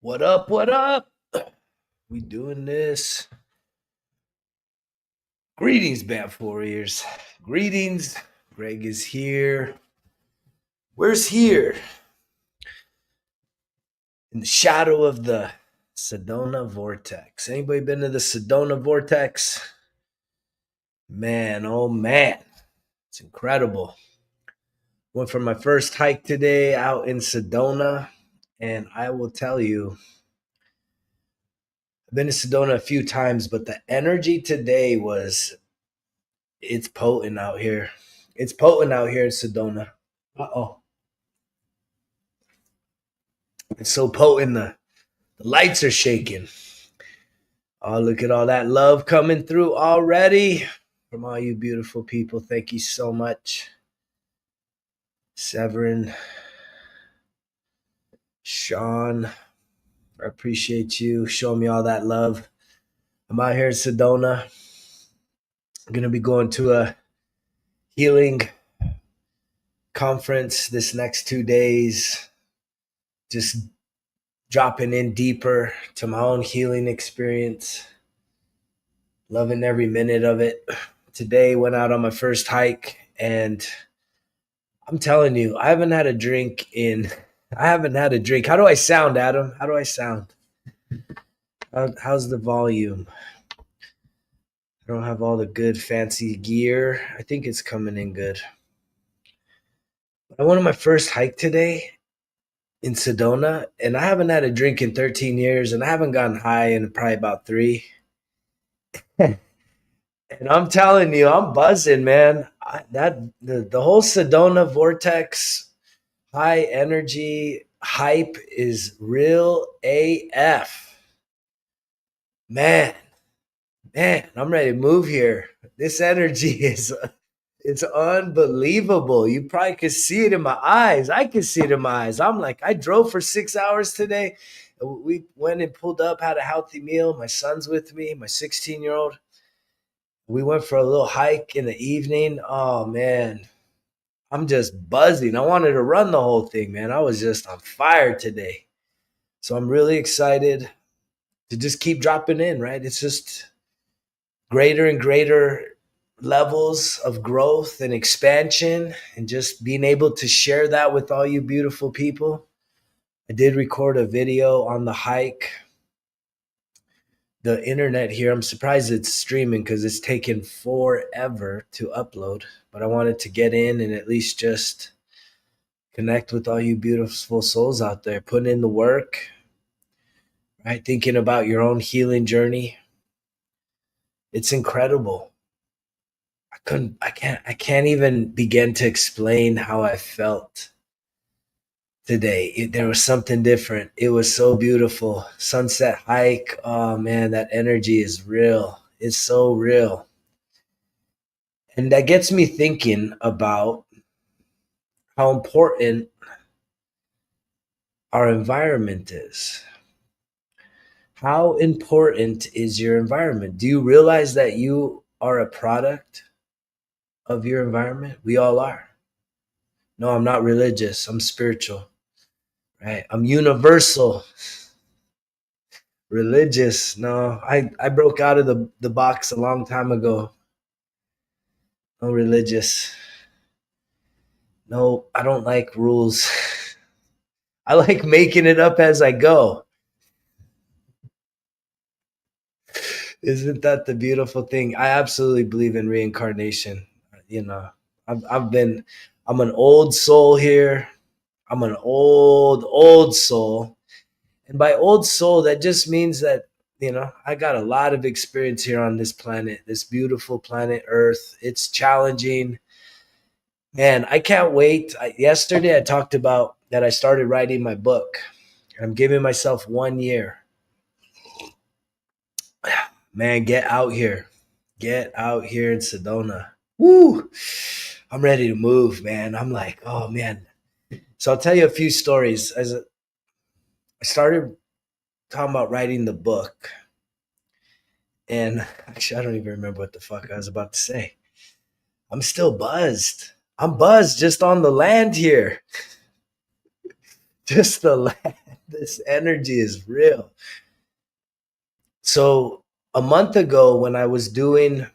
What up? What up? We doing this. Greetings, Bat Warriors. Greetings. Greg is here. Where's here? In the shadow of the Sedona Vortex. Anybody been to the Sedona Vortex? Man, oh man. It's incredible. Went for my first hike today out in Sedona, and I will tell you, I've been to Sedona a few times, but the energy today it's potent out here. It's potent out here in Sedona. Uh-oh. It's so potent. The lights are shaking. Oh, look at all that love coming through already from all you beautiful people. Thank you so much. Severin, Sean, I appreciate you showing me all that love. I'm out here in Sedona. I'm going to be going to a healing conference this next 2 days. Just dropping in deeper to my own healing experience. Loving every minute of it. Today went out on my first hike, and I'm telling you, I haven't had a drink. How do I sound, Adam? How do I sound? How's the volume? I don't have all the good fancy gear. I think it's coming in good. I went on my first hike today in Sedona, and I haven't had a drink in 13 years, and I haven't gotten high in probably about 3. And I'm telling you, I'm buzzing, man. The whole Sedona Vortex high energy hype is real AF. Man, I'm ready to move here. This energy it's unbelievable. You probably could see it in my eyes. I could see it in my eyes. I'm like, I drove for 6 hours today. We went and pulled up, had a healthy meal. My son's with me, my 16-year-old. We went for a little hike in the evening. Oh man, I'm just buzzing. I wanted to run the whole thing, man. I was just on fire today. So I'm really excited to just keep dropping in, right? It's just greater and greater levels of growth and expansion, and just being able to share that with all you beautiful people. I did record a video on the hike. The internet here, I'm surprised it's streaming because it's taken forever to upload, but I wanted to get in and at least just connect with all you beautiful souls out there, putting in the work, right? Thinking about your own healing journey. It's incredible. I can't even begin to explain how I felt today. There was something different. It was so beautiful. Sunset hike. Oh man, that energy is real. It's so real. And that gets me thinking about how important our environment is. How important is your environment? Do you realize that you are a product of your environment? We all are. No, I'm not religious. I'm spiritual, right? I'm universal. Religious. No, I broke out of the box a long time ago. No religious. No, I don't like rules. I like making it up as I go. Isn't that the beautiful thing? I absolutely believe in reincarnation. You know, I'm an old soul here. I'm an old soul. And by old soul, that just means that, I got a lot of experience here on this planet, this beautiful planet Earth. It's challenging. Man, I can't wait. Yesterday, I talked about that I started writing my book. I'm giving myself 1 year. Man, get out here. Get out here in Sedona. Woo! I'm ready to move, man. I'm like, oh, man. So I'll tell you a few stories. I started talking about writing the book. And actually, I don't even remember what the fuck I was about to say. I'm still buzzed. I'm buzzed just on the land here. Just the land. This energy is real. So a month ago, when I was doing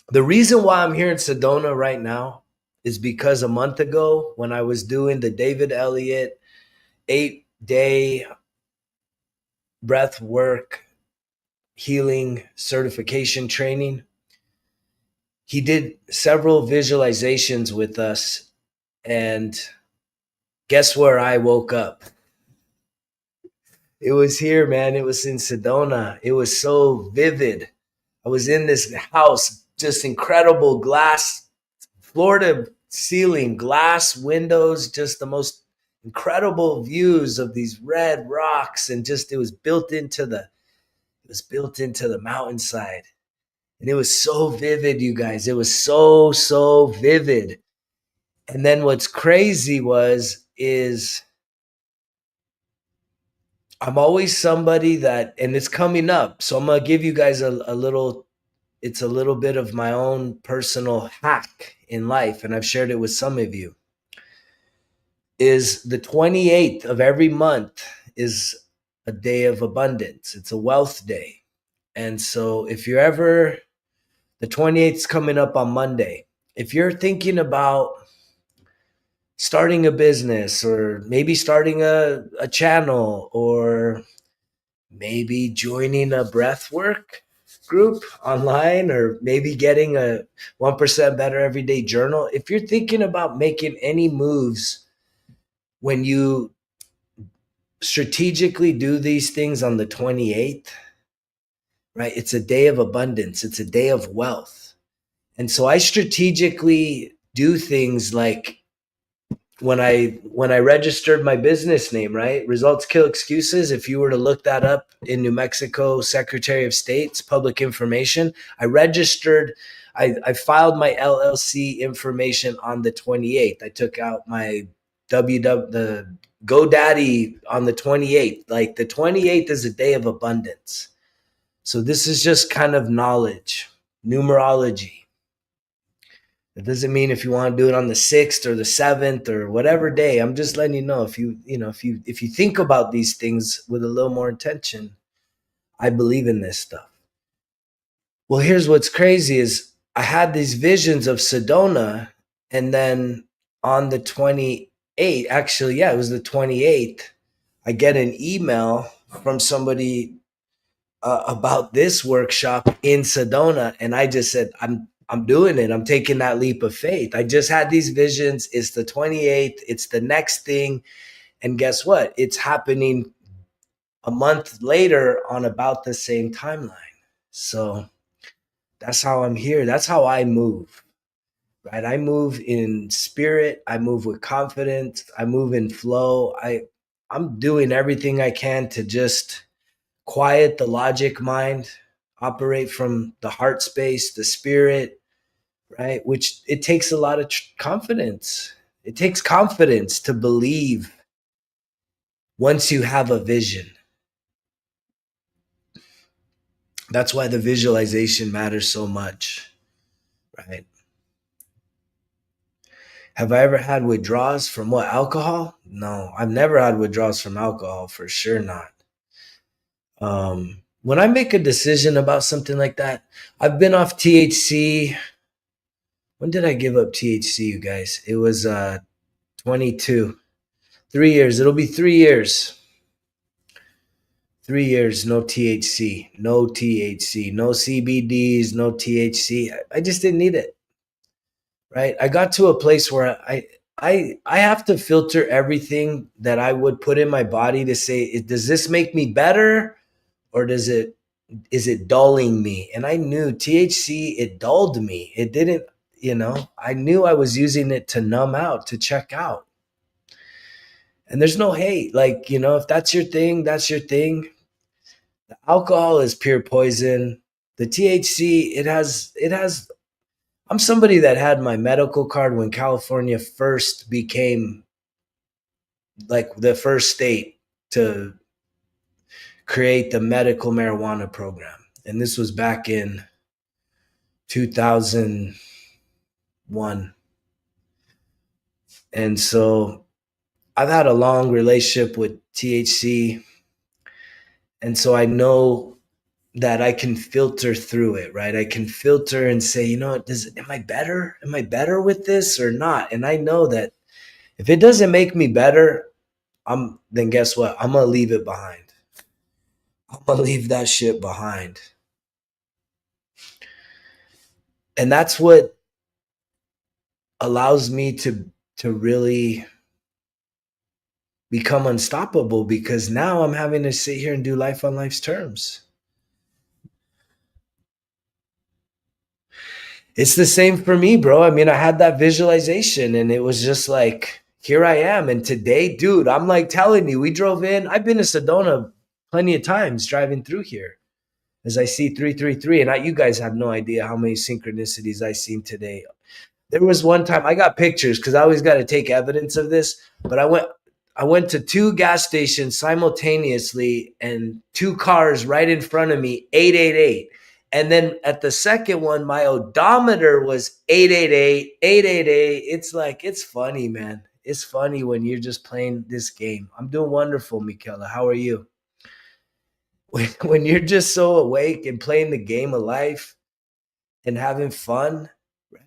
the reason why I'm here in Sedona right now is because a month ago, when I was doing the David Elliott 8-day breath work healing certification training, he did several visualizations with us. And guess where I woke up? It was here, man. It was in Sedona. It was so vivid. I was in this house, just incredible glass, floor to ceiling, glass windows, just the most incredible views of these red rocks. And just it was built into the mountainside. And it was so vivid, you guys. It was so vivid. And then what's crazy is I'm always somebody that, and it's coming up. So I'm gonna give you guys a little. It's a little bit of my own personal hack in life, and I've shared it with some of you. Is the 28th of every month is a day of abundance. It's a wealth day, and so if you're ever the 28th is coming up on Monday. If you're thinking about starting a business or maybe starting a channel or maybe joining a breathwork group online or maybe getting a 1% better everyday journal, if you're thinking about making any moves when you strategically do these things on the 28th, right? It's a day of abundance. It's a day of wealth. And so I strategically do things like when I registered my business name, right? Results kill excuses. If you were to look that up in New Mexico Secretary of State's public information, I filed my LLC information on the 28th. I took out my the GoDaddy on the 28th. Like the 28th is a day of abundance. So this is just kind of knowledge, numerology. It doesn't mean if you want to do it on the 6th or the 7th or whatever day. I'm just letting you know if you think about these things with a little more intention, I believe in this stuff. Well, here's what's crazy is I had these visions of Sedona, and then on the 28th, actually, yeah, it was the 28th, I get an email from somebody about this workshop in Sedona, and I just said, I'm doing it. I'm taking that leap of faith. I just had these visions. It's the 28th. It's the next thing. And guess what? It's happening a month later on about the same timeline. So that's how I'm here. That's how I move, right? I move in spirit. I move with confidence. I move in flow. I'm doing everything I can to just quiet the logic mind, operate from the heart space, the spirit, right? Which it takes a lot of confidence. It takes confidence to believe once you have a vision. That's why the visualization matters so much, right? Have I ever had withdrawals from what? Alcohol? No, I've never had withdrawals from alcohol, for sure not. When I make a decision about something like that, I've been off THC. When did I give up THC, you guys? It was 22. 3 years. It'll be 3 years. 3 years, no THC, no THC, no CBDs, no THC. I just didn't need it. Right. I got to a place where I have to filter everything that I would put in my body to say, does this make me better or is it dulling me? And I knew THC, it dulled me. It didn't, I knew I was using it to numb out, to check out. And there's no hate. Like, if that's your thing, that's your thing. The alcohol is pure poison. The THC, it has I'm somebody that had my medical card when California first became like the first state to create the medical marijuana program. And this was back in 2001. And so I've had a long relationship with THC, and so I know that I can filter through it, right? I can filter and say, you know what, am I better? Am I better with this or not? And I know that if it doesn't make me better, then guess what? I'm gonna leave it behind. I'm gonna leave that shit behind. And that's what allows me to really become unstoppable, because now I'm having to sit here and do life on life's terms. It's the same for me, bro. I mean, I had that visualization and it was just like, here I am. And today, dude, I'm like telling you, we drove in. I've been to Sedona plenty of times driving through here as I see 333. And you guys have no idea how many synchronicities I seen today. There was one time I got pictures because I always got to take evidence of this, but I went to two gas stations simultaneously and two cars right in front of me, 888. And then at the second one, my odometer was 888, 888. It's like, it's funny, man. It's funny when you're just playing this game. I'm doing wonderful, Michaela. How are you? When you're just so awake and playing the game of life and having fun,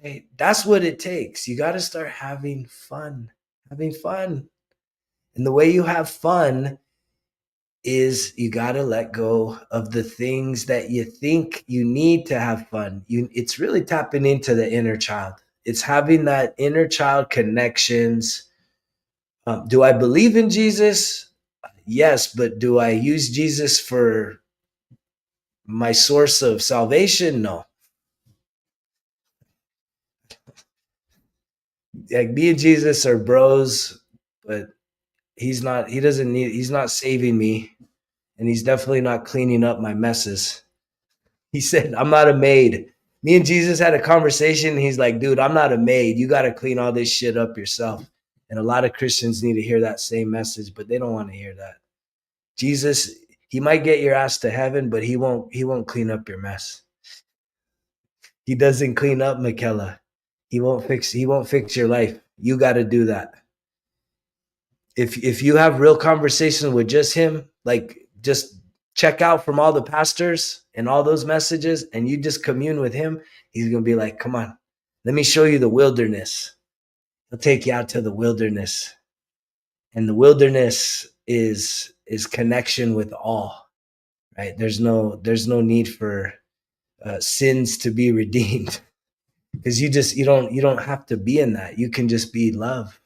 right? That's what it takes. You got to start having fun, having fun. And the way you have fun is you got to let go of the things that you think you need to have fun. It's really tapping into the inner child. It's having that inner child connections. Do I believe in Jesus? Yes, but do I use Jesus for my source of salvation? No. Like me and Jesus are bros, but he's not saving me, and he's definitely not cleaning up my messes. He said, I'm not a maid. Me and Jesus had a conversation. And he's like, dude, I'm not a maid. You got to clean all this shit up yourself. And a lot of Christians need to hear that same message, but they don't want to hear that. Jesus, he might get your ass to heaven, but he won't clean up your mess. He doesn't clean up, Michaela. He won't fix your life. You got to do that. If you have real conversation with just him, like just check out from all the pastors and all those messages, and you just commune with him, he's gonna be like, come on, let me show you the wilderness. He'll take you out to the wilderness. And the wilderness is connection with all, right? There's no need for sins to be redeemed, because you don't have to be in that. You can just be love,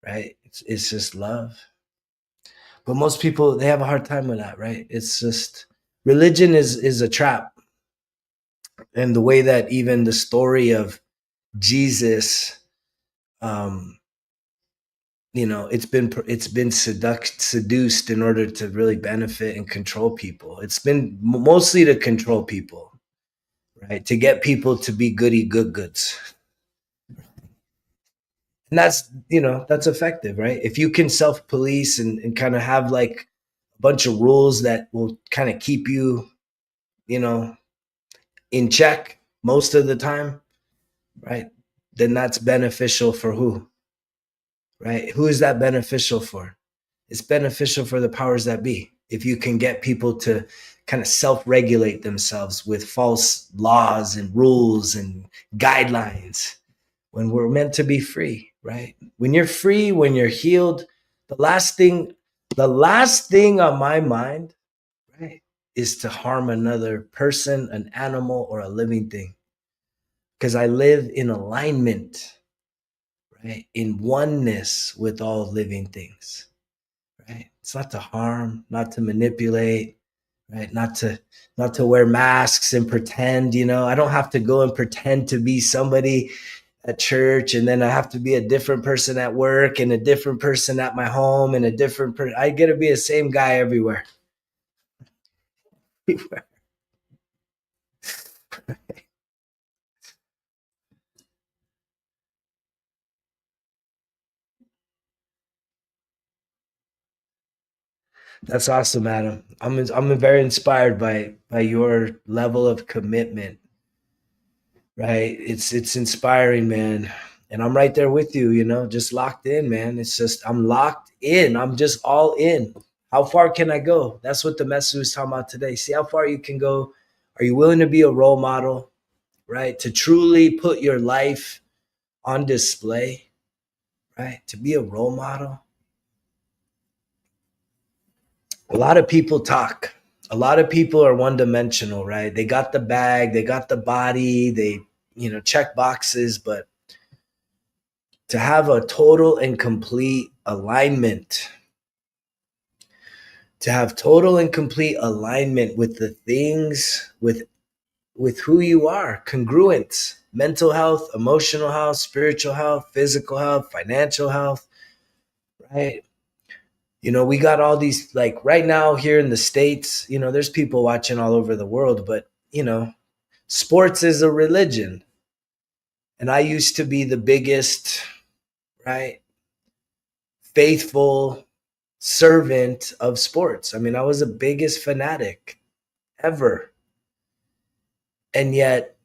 right? It's just love. But most people, they have a hard time with that, right? It's just, religion is a trap. And the way that even the story of Jesus, um it's been seduced in order to really benefit and control people. It's been mostly to control people, right? To get people to be goody good goods. And that's effective, right? If you can self police and kind of have like a bunch of rules that will kind of keep you, you know in check most of the time, right? Then that's beneficial for who, right? Who is that beneficial for? It's beneficial for the powers that be. If you can get people to kind of self regulate themselves with false laws and rules and guidelines, when we're meant to be free, right? When you're free, when you're healed, the last thing on my mind, right, is to harm another person, an animal, or a living thing. Because I live in alignment, right? In oneness with all living things, right? It's not to harm, not to manipulate, right? Not to wear masks and pretend, I don't have to go and pretend to be somebody at church, and then I have to be a different person at work and a different person at my home and a different person. I get to be the same guy everywhere. That's awesome, Adam. I'm very inspired by your level of commitment, right? It's inspiring, man. And I'm right there with you, just locked in, man. It's just, I'm locked in. I'm just all in. How far can I go? That's what the message was talking about today. See how far you can go. Are you willing to be a role model, right? To truly put your life on display, right? To be a role model. A lot of people talk. A lot of people are one dimensional, right? They got the bag, they got the body, they, check boxes, but to have a total and complete alignment, to have total and complete alignment with the things, with who you are, congruence, mental health, emotional health, spiritual health, physical health, financial health, right? We got all these, like right now here in the States, there's people watching all over the world, but, sports is a religion. And I used to be the biggest, right, faithful servant of sports. I mean, I was the biggest fanatic ever. And yet,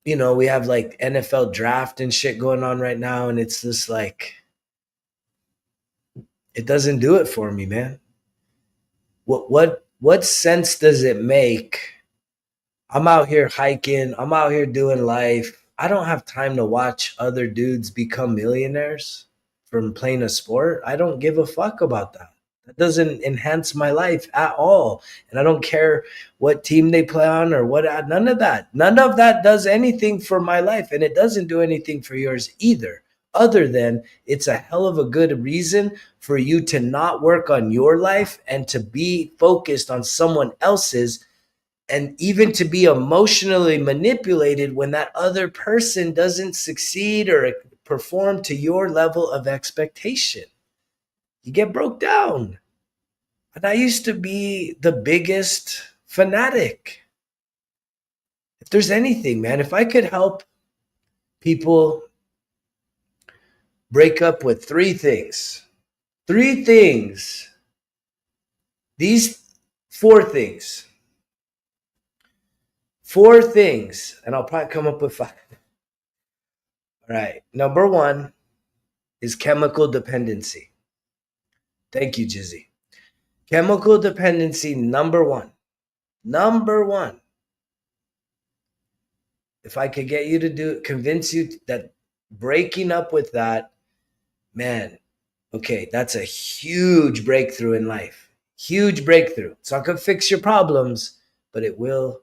we have like NFL draft and shit going on right now. And it's just like, it doesn't do it for me, man. What sense does it make? I'm out here hiking. I'm out here doing life. I don't have time to watch other dudes become millionaires from playing a sport. I don't give a fuck about that. That doesn't enhance my life at all. And I don't care what team they play on or what, none of that. None of that does anything for my life. And it doesn't do anything for yours either. Other than it's a hell of a good reason for you to not work on your life and to be focused on someone else's, and even to be emotionally manipulated when that other person doesn't succeed or perform to your level of expectation. You get broke down. And I used to be the biggest fanatic. If there's anything, man, if I could help people break up with three things, these four things, and I'll probably come up with five. All right. Number one is chemical dependency. Thank you, Jizzy. Chemical dependency, number one. Number one. If I could get you to convince you that breaking up with that, man, okay, that's a huge breakthrough in life. Huge breakthrough. It's not going to fix your problems, but it will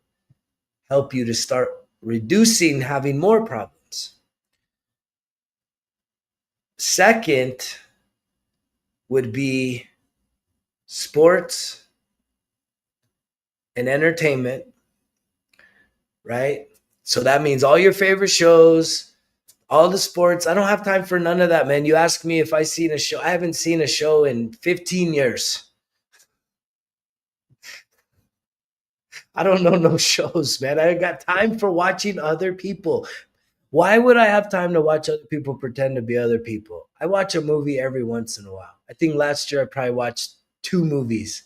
help you to start reducing having more problems. Second would be sports and entertainment, right? So that means all your favorite shows, all the sports. I don't have time for none of that, man. You ask me if I seen a show. I haven't seen a show in 15 years. I don't know no shows, man. I got time for watching other people. Why would I have time to watch other people pretend to be other people? I watch a movie every once in a while. I think last year I probably watched 2 movies.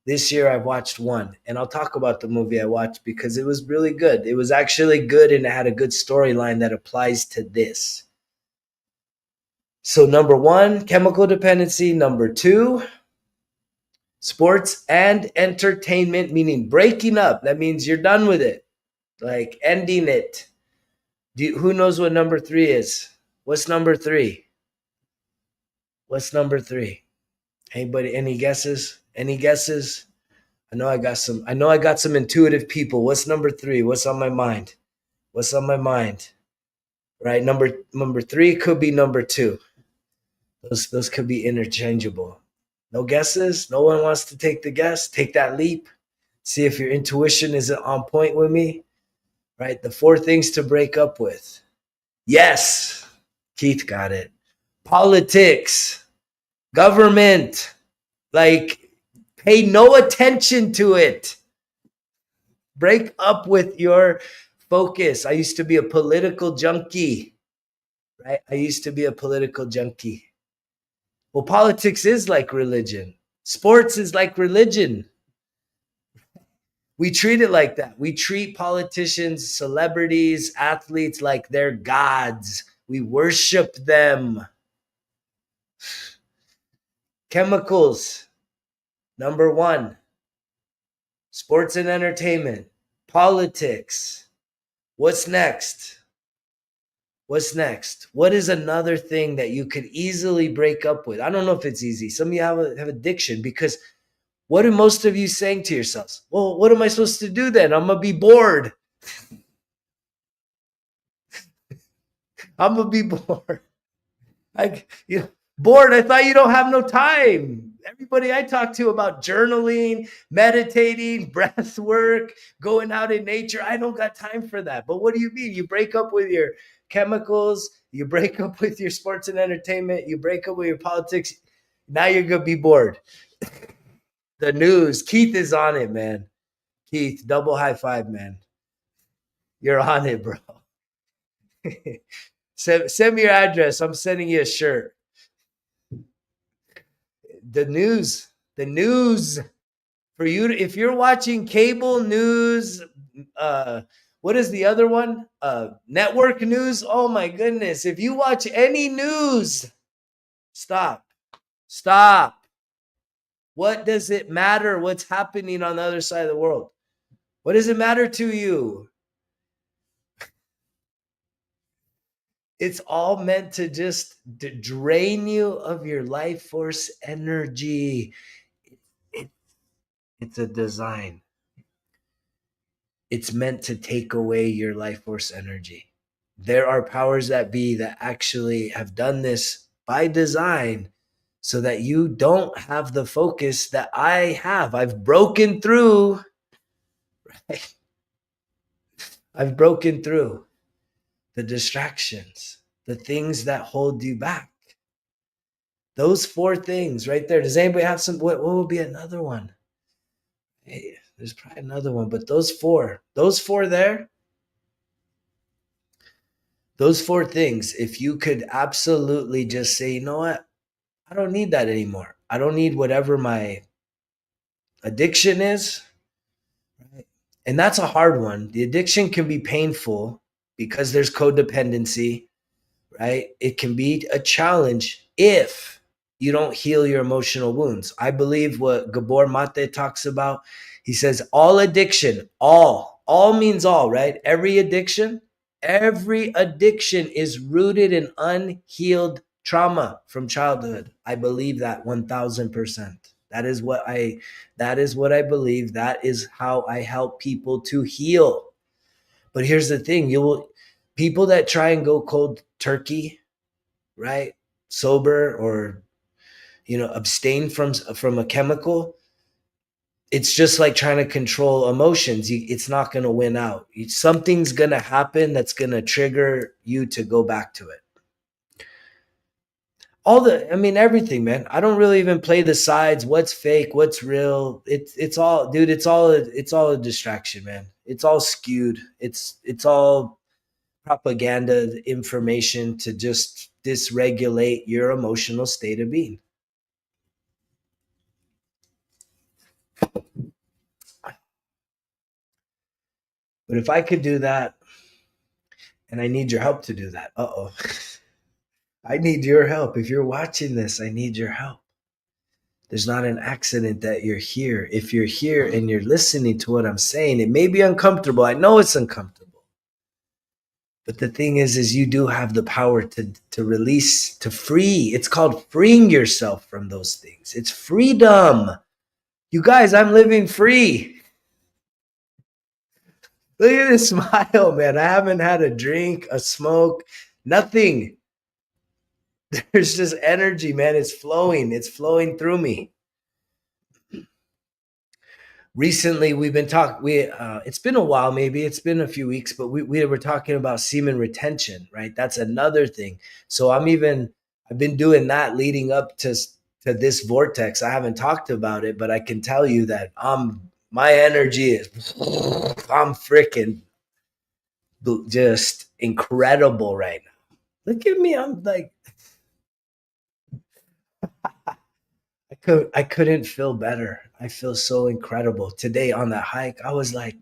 This year I've watched 1. And I'll talk about the movie I watched because it was really good. It was actually good and it had a good storyline that applies to this. So number 1, chemical dependency. Number 2, sports and entertainment, meaning breaking up. That means you're done with it, like ending it. Who knows what number 3 is? What's number 3? What's number 3? Anybody? Any guesses? Any guesses? I know I got some intuitive people. What's number 3? What's on my mind? What's on my mind? Right? Number 3 could be number 2. Those could be interchangeable. No guesses? No one wants to take the guess? Take that leap. See if your intuition is on point with me. Right? The 4 things to break up with. Yes. Keith got it. Politics. Government. Like, pay no attention to it. Break up with your focus. I used to be a political junkie. Right? I used to be a political junkie. Well, politics is like religion. Sports is like religion. We treat it like that. We treat politicians, celebrities, athletes like they're gods. We worship them. Chemicals, number one. Sports and entertainment, politics. What's next? What's next? What is another thing that you could easily break up with? I don't know if it's easy. Some of you have addiction, because what are most of you saying to yourselves? Well, what am I supposed to do then? I'm going to be bored. I'm going to be bored. Bored. I thought you don't have no time. Everybody I talk to about journaling, meditating, breath work, going out in nature, I don't got time for that. But what do you mean? You break up with your chemicals, you break up with your sports and entertainment, you break up with your politics. Now you're going to be bored. The news. Keith is on it, man. Keith, double high five, man. You're on it, bro. Send me your address. I'm sending you a shirt. The news. The news. For you, if you're watching cable news, what is the other one? Network news. Oh my goodness. If you watch any news, stop. Stop. What does it matter what's happening on the other side of the world? What does it matter to you? It's all meant to just drain you of your life force energy. It's a design. It's meant to take away your life force energy. There are powers that be that actually have done this by design so that you don't have the focus that I have. I've broken through. Right? I've broken through the distractions, the things that hold you back. Those four things right there. Does anybody have some? What would be another one? Hey, there's probably another one, but those four there, those four things, if you could absolutely just say, you know what? I don't need that anymore. I don't need whatever my addiction is. Right? And that's a hard one. The addiction can be painful because there's codependency, right? It can be a challenge if you don't heal your emotional wounds. I believe what Gabor Mate talks about. He says all addiction, all means all, right? Every addiction is rooted in unhealed trauma from childhood. I believe that 1000%. That is what I believe. That is how I help people to heal. But here's the thing, people that try and go cold turkey, right? Sober, or abstain from a chemical, it's just like trying to control emotions. It's not going to win out. Something's going to happen that's going to trigger you to go back to it. Everything, man. I don't really even play the sides. What's fake? What's real? It's all, dude. It's all a distraction, man. It's all skewed. It's all propaganda information to just dysregulate your emotional state of being. But if I could do that, and I need your help to do that. I need your help. If you're watching this, I need your help. There's not an accident that you're here. If you're here and you're listening to what I'm saying, it may be uncomfortable. I know it's uncomfortable. But the thing is you do have the power to release, to free. It's called freeing yourself from those things. It's freedom. You guys, I'm living free. Look at this smile, man. I haven't had a drink, a smoke, nothing. There's just energy, man. It's flowing. It's flowing through me. Recently, we've been talking. It's been a while, maybe it's been a few weeks, but we were talking about semen retention, right? That's another thing. So I've been doing that leading up to this vortex. I haven't talked about it, but I can tell you that my energy is, I'm freaking just incredible right now. Look at me. I'm like, I couldn't feel better. I feel so incredible. Today on that hike, I was like,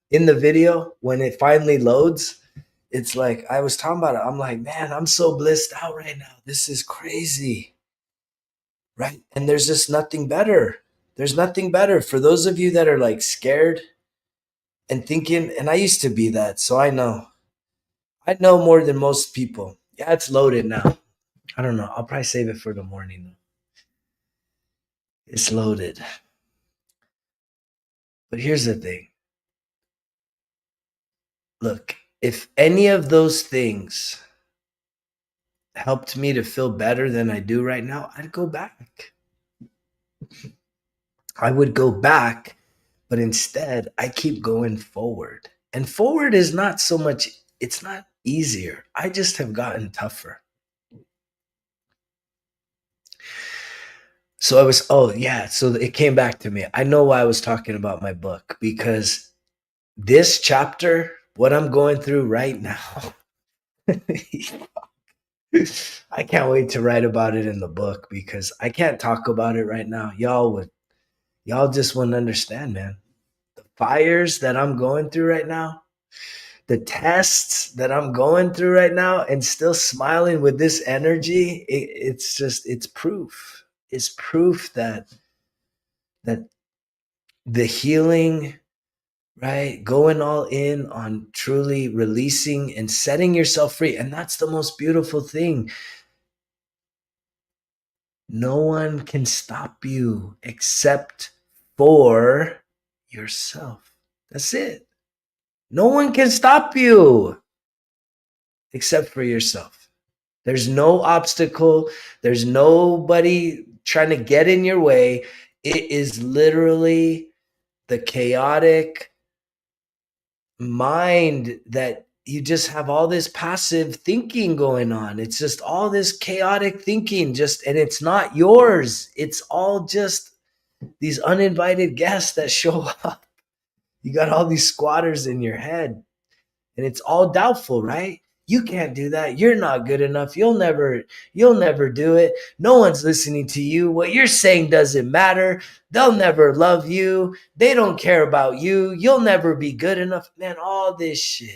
in the video, when it finally loads, It's like I was talking about it. I'm like, man, I'm so blissed out right now. This is crazy. Right. And there's just nothing better. There's nothing better for those of you that are like scared and thinking, and I used to be that. So I know more than most people. Yeah, it's loaded now. I don't know. I'll probably save it for the morning though. It's loaded. But here's the thing. Look, if any of those things helped me to feel better than I do right now, I'd go back. I would go back, but instead I keep going forward. And forward is not so much, it's not easier. I just have gotten tougher. So oh yeah, so it came back to me. I know why I was talking about my book, because this chapter, what I'm going through right now, I can't wait to write about it in the book, because I can't talk about it right now. Y'all just wouldn't understand, man. The fires that I'm going through right now, the tests that I'm going through right now, and still smiling with this energy, it's proof. It's proof that the healing, right? Going all in on truly releasing and setting yourself free. And that's the most beautiful thing. No one can stop you except for yourself. That's it. No one can stop you except for yourself. There's no obstacle. There's nobody trying to get in your way. It is literally the chaotic mind that you just have all this passive thinking going on. It's just all this chaotic thinking, and it's not yours. It's all just these uninvited guests that show up. You got all these squatters in your head, and it's all doubtful, right? You can't do that. You're not good enough. You'll never do it. No one's listening to you. What you're saying doesn't matter. They'll never love you. They don't care about you. You'll never be good enough. Man, all this shit.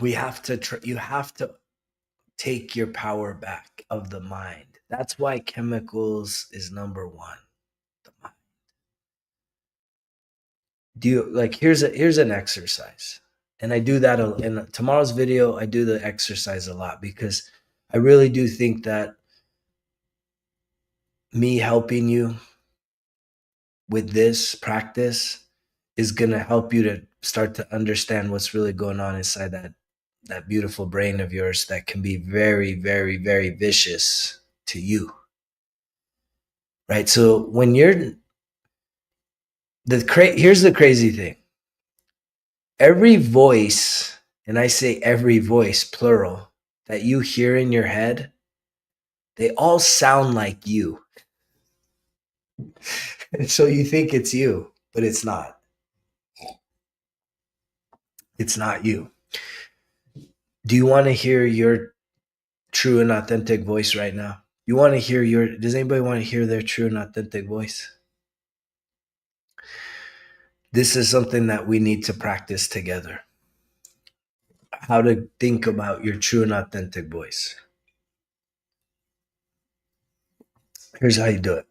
You have to take your power back of the mind. That's why chemicals is number one. The mind. Do you like here's an exercise, and I do that in tomorrow's video. I do the exercise a lot, because I really do think that me helping you with this practice is going to help you to start to understand what's really going on inside that beautiful brain of yours that can be very, very, very vicious to you, right? So when you're here's the crazy thing. Every voice, and I say every voice, plural, that you hear in your head, they all sound like you. And so you think it's you, but it's not. It's not you. Do you want to hear your true and authentic voice right now? Does anybody want to hear their true and authentic voice? This is something that we need to practice together. How to think about your true and authentic voice. Here's how you do it.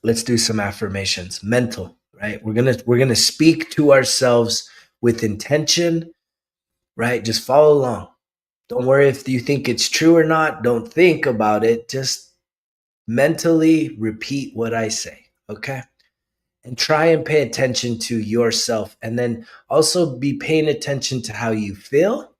Let's do some affirmations. Mental, right? We're gonna speak to ourselves with intention, right? Just follow along. Don't worry if you think it's true or not. Don't think about it. Just mentally repeat what I say, okay? And try and pay attention to yourself, and then also be paying attention to how you feel,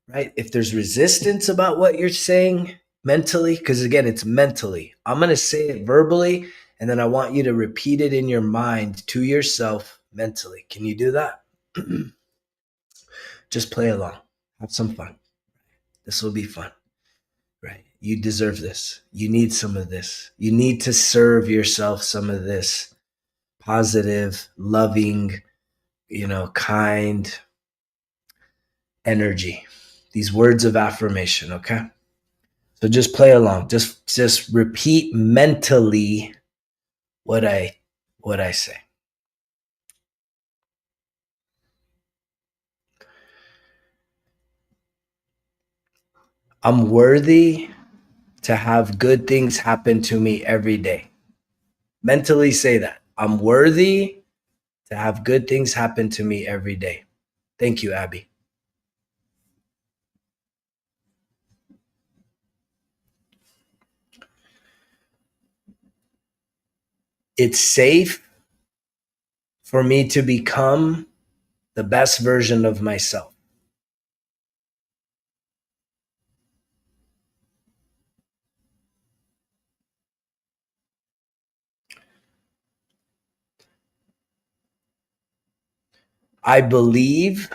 right? If there's resistance about what you're saying mentally, because again, it's mentally. I'm going to say it verbally, and then I want you to repeat it in your mind to yourself mentally. Can you do that? Just play along. Have some fun. This will be fun, right? You deserve this. You need some of this. You need to serve yourself some of this positive, loving, kind energy. These words of affirmation, okay? So just play along. Just repeat mentally what I say. I'm worthy to have good things happen to me every day. Mentally say that. I'm worthy to have good things happen to me every day. Thank you, Abby. It's safe for me to become the best version of myself. I believe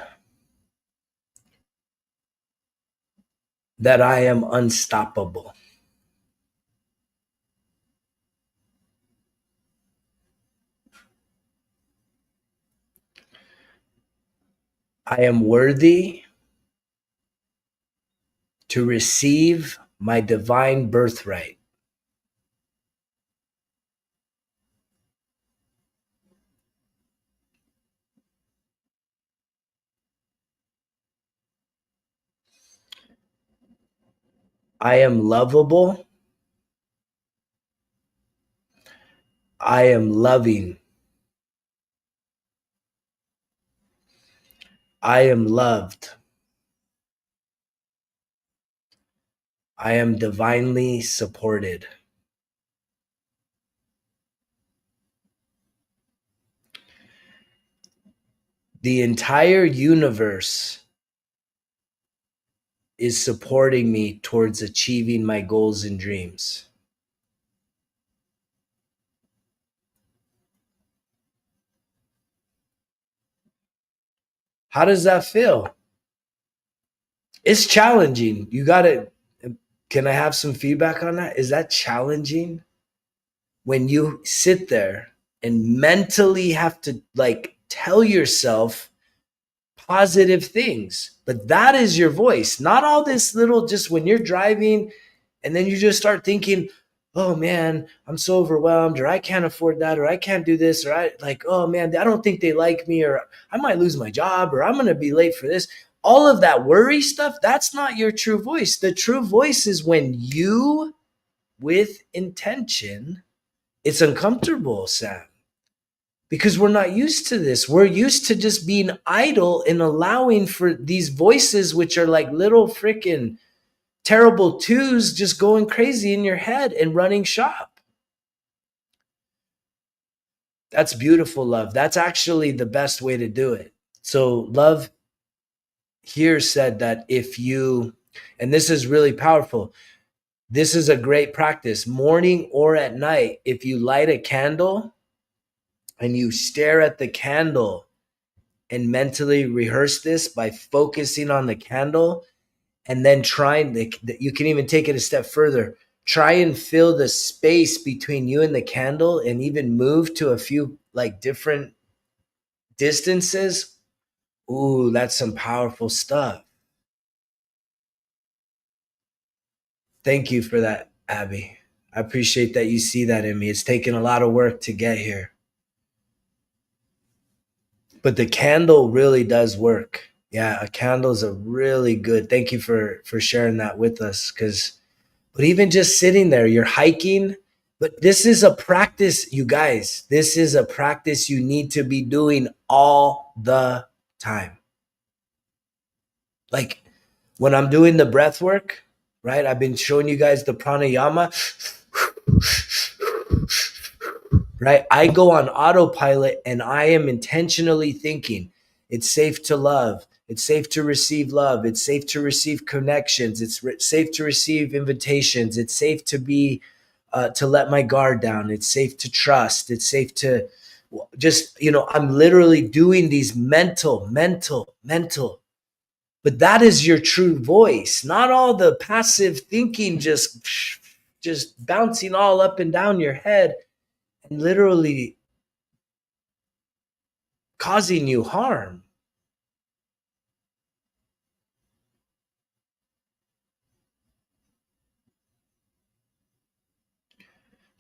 that I am unstoppable. I am worthy to receive my divine birthright. I am lovable. I am loving. I am loved. I am divinely supported. The entire universe is supporting me towards achieving my goals and dreams. How does that feel? It's challenging. You got to, can I have some feedback on that? Is that challenging when you sit there and mentally have to like tell yourself positive things? But that is your voice, not all this little, just when you're driving and then you just start thinking, oh man, I'm so overwhelmed, or I can't afford that, or I can't do this, or I like, oh man, I don't think they like me, or I might lose my job, or I'm going to be late for this. All of that worry stuff, that's not your true voice. The true voice is when you, with intention, it's uncomfortable, Sam, because we're not used to this. We're used to just being idle and allowing for these voices, which are like little freaking terrible twos, just going crazy in your head and running shop. That's beautiful, love. That's actually the best way to do it. So, love here said that if you, and this is really powerful, this is a great practice, morning or at night, if you light a candle and you stare at the candle and mentally rehearse this by focusing on the candle, and then trying to, you can even take it a step further. Try and fill the space between you and the candle and even move to a few like different distances. Ooh, that's some powerful stuff. Thank you for that, Abby. I appreciate that you see that in me. It's taken a lot of work to get here. But the candle really does work. Yeah, a candle is a really good. Thank you for sharing that with us, cuz but even just sitting there, you're hiking. But this is a practice, you guys. This is a practice you need to be doing all the time. Like when I'm doing the breath work, right? I've been showing you guys the pranayama, right? I go on autopilot and I am intentionally thinking it's safe to love. It's safe to receive love. It's safe to receive connections. It's safe to receive invitations. It's safe to be, to let my guard down. It's safe to trust. It's safe to just, I'm literally doing these mental, but that is your true voice, not all the passive thinking, just bouncing all up and down your head and literally causing you harm.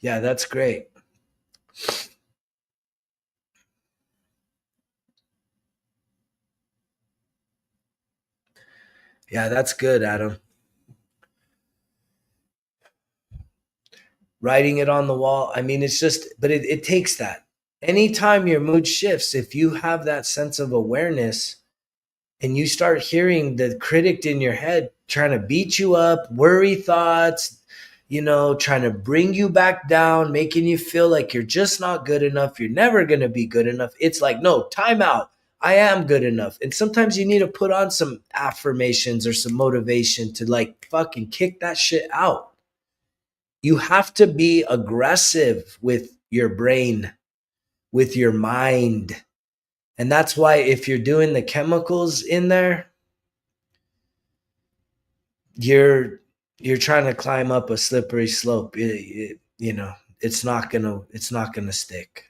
Yeah, that's great. Yeah, that's good, Adam. Writing it on the wall. I mean, it's just, but it takes that. Anytime your mood shifts, if you have that sense of awareness and you start hearing the critic in your head trying to beat you up, worry thoughts, trying to bring you back down, making you feel like you're just not good enough, you're never going to be good enough. It's like, no, time out. I am good enough. And sometimes you need to put on some affirmations or some motivation to like fucking kick that shit out. You have to be aggressive with your brain, with your mind. And that's why if you're doing the chemicals in there, you're you're trying to climb up a slippery slope. It's not gonna stick.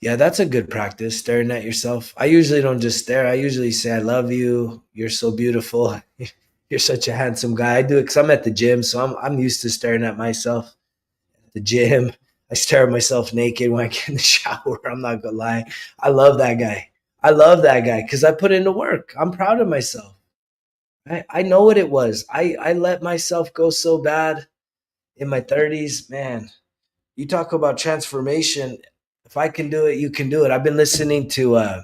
Yeah, that's a good practice, staring at yourself. I usually don't just stare. I usually say, I love you. You're so beautiful. You're such a handsome guy. I do it because I'm at the gym, so I'm used to staring at myself. The gym. I stare at myself naked when I get in the shower. I'm not gonna lie. I love that guy. I love that guy because I put into work. I'm proud of myself. I know what it was. I let myself go so bad in my 30s. Man, you talk about transformation. If I can do it, you can do it. I've been listening to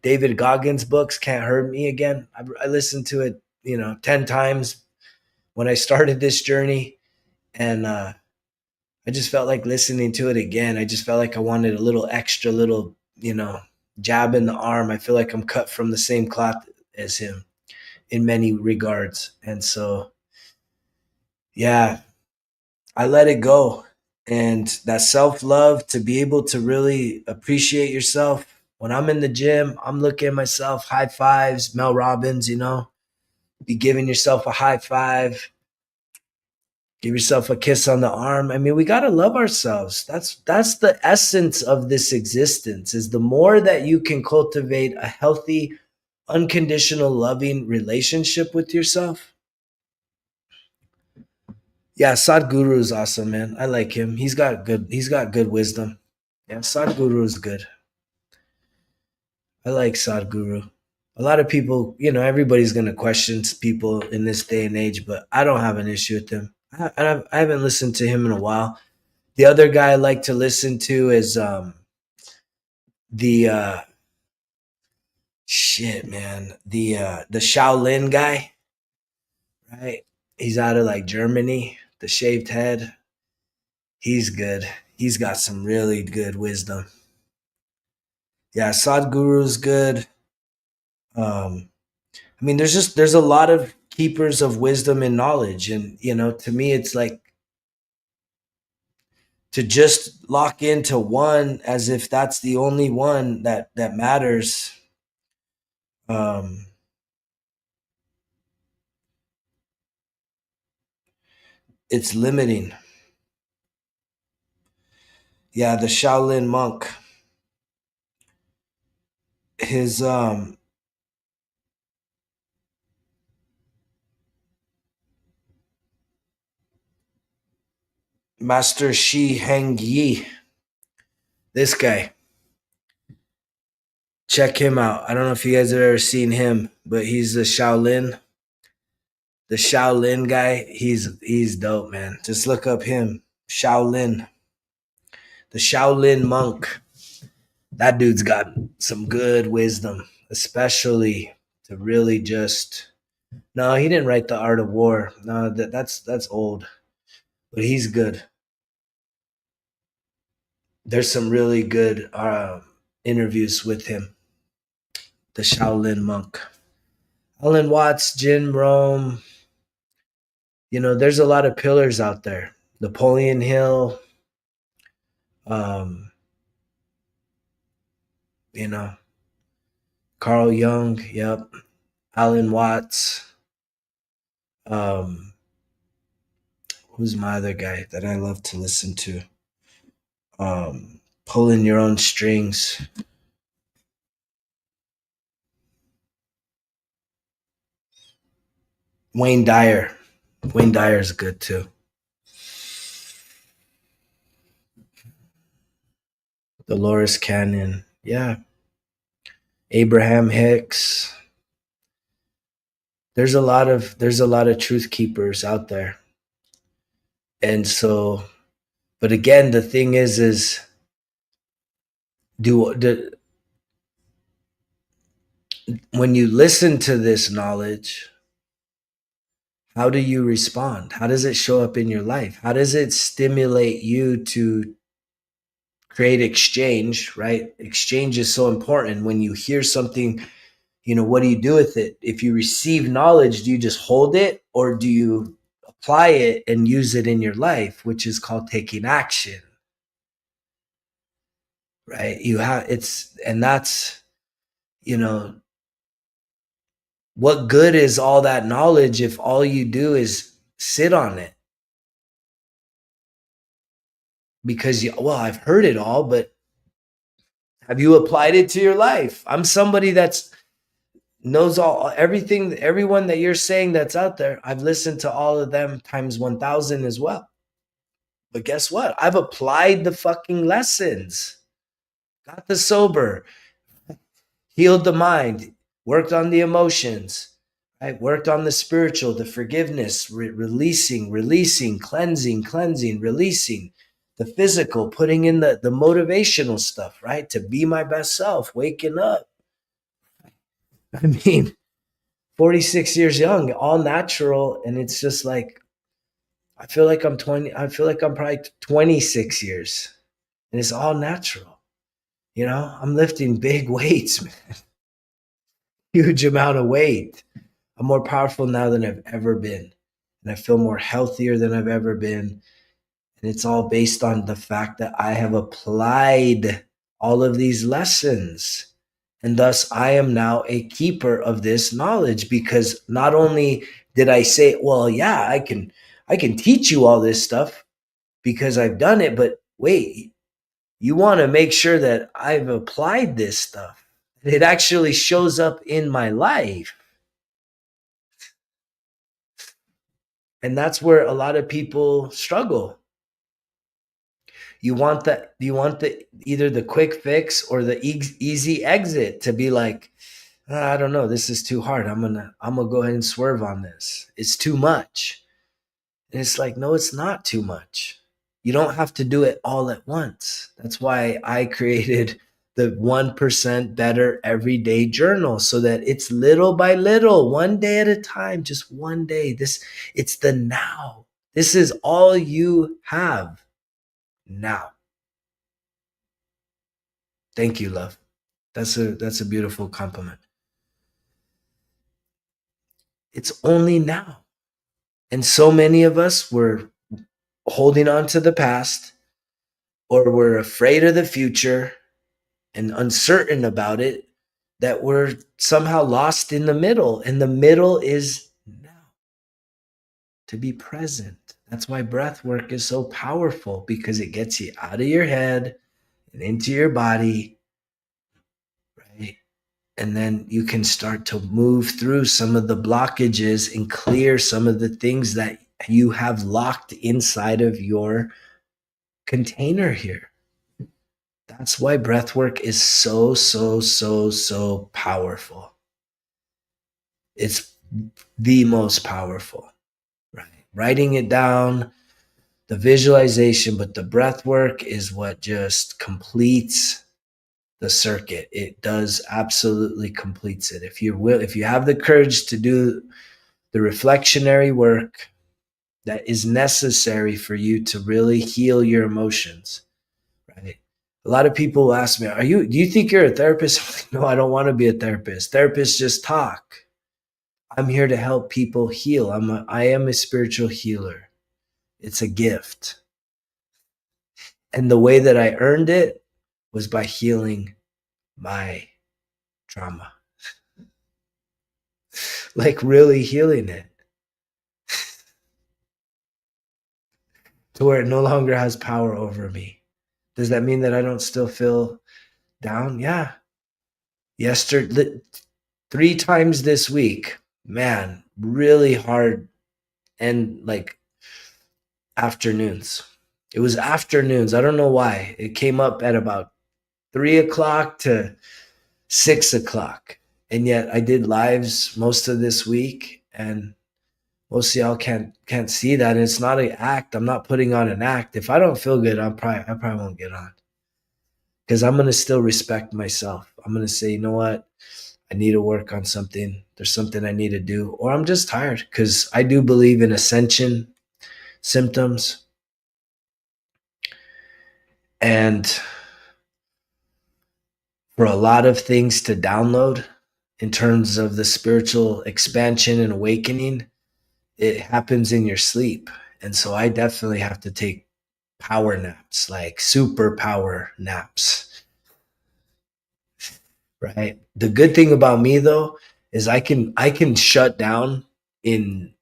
David Goggins' books, Can't Hurt Me Again. I listened to it, 10 times when I started this journey. And I just felt like listening to it again. I just felt like I wanted a little extra, little, jab in the arm. I feel like I'm cut from the same cloth as him in many regards. And so, yeah, I let it go. And that self love, to be able to really appreciate yourself. When I'm in the gym, I'm looking at myself, high fives, Mel Robbins, be giving yourself a high five, give yourself a kiss on the arm. I mean, we got to love ourselves. That's the essence of this existence, is the more that you can cultivate a healthy, unconditional loving relationship with yourself. Yeah, Sadhguru is awesome, man. I like him. He's got good wisdom. Yeah, Sadhguru is good. I like Sadhguru. A lot of people, everybody's going to question people in this day and age, but I don't have an issue with them. I haven't listened to him in a while. The other guy I like to listen to is the shit, man. The Shaolin guy, right? He's out of like Germany, the shaved head. He's good. He's got some really good wisdom. Yeah, Sadhguru's good. I mean, there's a lot of keepers of wisdom and knowledge, and to me, it's like to just lock into one as if that's the only one that matters. Um, it's limiting. Yeah, the Shaolin monk, his Master Shi Heng Yi. This guy, check him out. I don't know if you guys have ever seen him, but he's the Shaolin guy. He's dope, man. Just look up him, Shaolin, the Shaolin monk. That dude's got some good wisdom, especially to really just. No, he didn't write the Art of War. No, that's old, but he's good. There's some really good interviews with him, the Shaolin monk. Alan Watts, Jim Rome. There's a lot of pillars out there. Napoleon Hill. Um, you know, Carl Jung. Yep. Alan Watts. Um, who's my other guy that I love to listen to? Pulling your own strings. Wayne Dyer. Wayne Dyer is good too. Dolores Cannon. Yeah. Abraham Hicks. There's a lot of truth keepers out there. And so, but again, the thing is do when you listen to this knowledge, how do you respond? How does it show up in your life? How does it stimulate you to create exchange, right? Exchange is so important. When you hear something, what do you do with it? If you receive knowledge, do you just hold it, or do you apply it and use it in your life, which is called taking action, right? That's, what good is all that knowledge if all you do is sit on it? Because I've heard it all, but have you applied it to your life? I'm somebody that's knows everything, everyone that you're saying that's out there. I've listened to all of them times 1,000 as well. But guess what? I've applied the fucking lessons. Got the sober, healed the mind, worked on the emotions, right? Worked on the spiritual, the forgiveness, releasing, cleansing, releasing, the physical, putting in the motivational stuff, right? To be my best self, waking up. I mean, 46 years young, all natural. And it's just like, I feel like I'm probably 26 years, and it's all natural. I'm lifting big weights, man. Huge amount of weight. I'm more powerful now than I've ever been. And I feel more healthier than I've ever been. And it's all based on the fact that I have applied all of these lessons. And thus I am now a keeper of this knowledge, because not only did I say, well, yeah, I can teach you all this stuff because I've done it, but wait, you want to make sure that I've applied this stuff. It actually shows up in my life. And that's where a lot of people struggle. You want either the quick fix or the easy exit, to be like, I don't know, this is too hard. I'm gonna go ahead and swerve on this. It's too much. And it's like, no, it's not too much. You don't have to do it all at once. That's why I created the 1% Better Everyday Journal, so that it's little by little, one day at a time, just one day. It's the now. This is all you have now. Thank you, love. That's a beautiful compliment. It's only now. And so many of us were holding on to the past, or we're afraid of the future and uncertain about it, that we're somehow lost in the middle. And the middle is now, to be present. That's why breath work is so powerful, because it gets you out of your head and into your body, right? And then you can start to move through some of the blockages and clear some of the things that you have locked inside of your container here. That's why breath work is so, so, so, so powerful. It's the most powerful, right? Writing it down, the visualization, but the breath work is what just completes the circuit. It does absolutely completes it. If you have the courage to do the reflectionary work that is necessary for you to really heal your emotions, right? A lot of people ask me, do you think you're a therapist? I'm like, no, I don't want to be a therapist. Therapists just talk. I'm here to help people heal. I am a spiritual healer. It's a gift. And the way that I earned it was by healing my trauma. Like really healing it to where it no longer has power over me. Does that mean that I don't still feel down? Yeah. Yesterday, 3 times this week, man, really hard, and like afternoons. It was afternoons. I don't know why. It came up at about 3 o'clock to 6 o'clock. And yet I did lives most of this week, and most of y'all can't see that. And it's not an act. I'm not putting on an act. If I don't feel good, I probably won't get on. Because I'm gonna still respect myself. I'm gonna say, you know what? I need to work on something. There's something I need to do. Or I'm just tired. Because I do believe in ascension symptoms. And for a lot of things to download in terms of the spiritual expansion and awakening, it happens in your sleep. And so I definitely have to take power naps, like super power naps, right? The good thing about me though is I can shut down in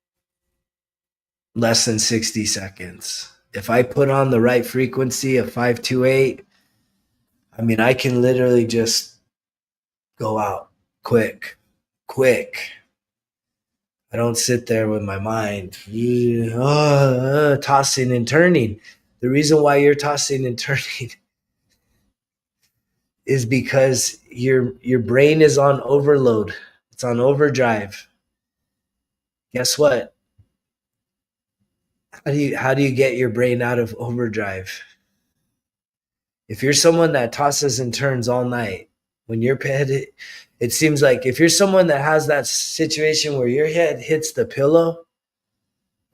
less than 60 seconds. If I put on the right frequency of 528, I mean I can literally just go out quick, quick. I don't sit there with my mind tossing and turning. The reason why you're tossing and turning is because your brain is on overload. It's on overdrive. Guess what? How do you get your brain out of overdrive? If you're someone that tosses and turns all night, when your head, it seems like if you're someone that has that situation where your head hits the pillow,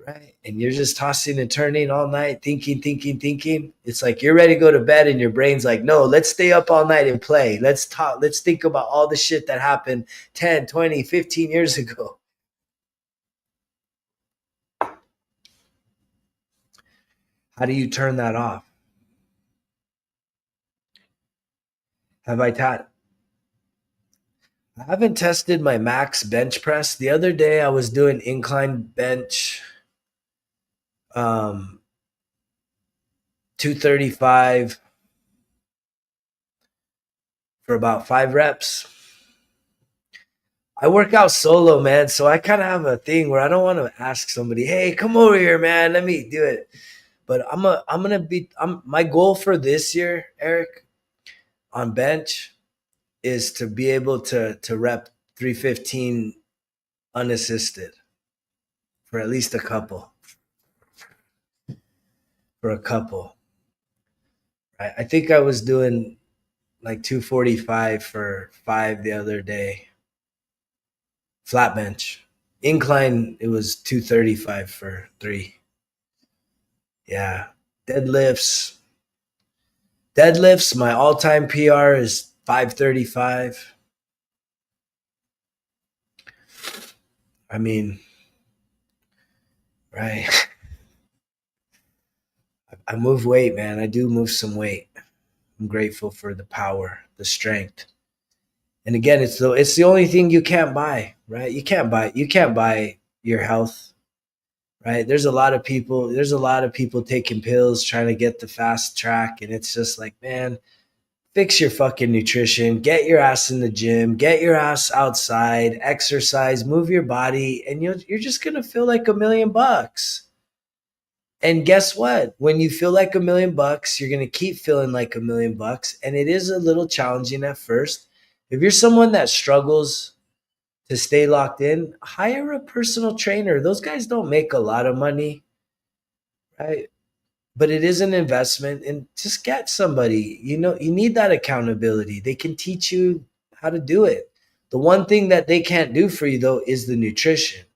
right? And you're just tossing and turning all night, thinking, thinking, thinking. It's like you're ready to go to bed and your brain's like, no, let's stay up all night and play. Let's talk. Let's think about all the shit that happened 10, 20, 15 years ago. How do you turn that off? Have I taught? I haven't tested my max bench press. The other day I was doing incline bench, um, 235 for about 5 reps. I work out solo, man. So I kind of have a thing where I don't want to ask somebody, "Hey, come over here, man. Let me do it." But my goal for this year, Eric, on bench is to be able to rep 315 unassisted for at least a couple. For a couple. I think I was doing like 245 for 5 the other day. Flat bench. Incline, it was 235 for 3. Yeah. Deadlifts. Deadlifts, my all-time PR is 535. I mean, right. I move weight, man. I do move some weight. I'm grateful for the power, the strength. And again, it's the only thing you can't buy, right? You can't buy your health, right? There's a lot of people taking pills trying to get the fast track, and it's just like, man, fix your fucking nutrition, get your ass in the gym, get your ass outside, exercise, move your body, and you're just going to feel like $1,000,000. And guess what? When you feel like $1,000,000, you're going to keep feeling like $1,000,000. And it is a little challenging at first. If you're someone that struggles to stay locked in, hire a personal trainer. Those guys don't make a lot of money, right? But it is an investment, and just get somebody. You need that accountability. They can teach you how to do it. The one thing that they can't do for you though is the nutrition.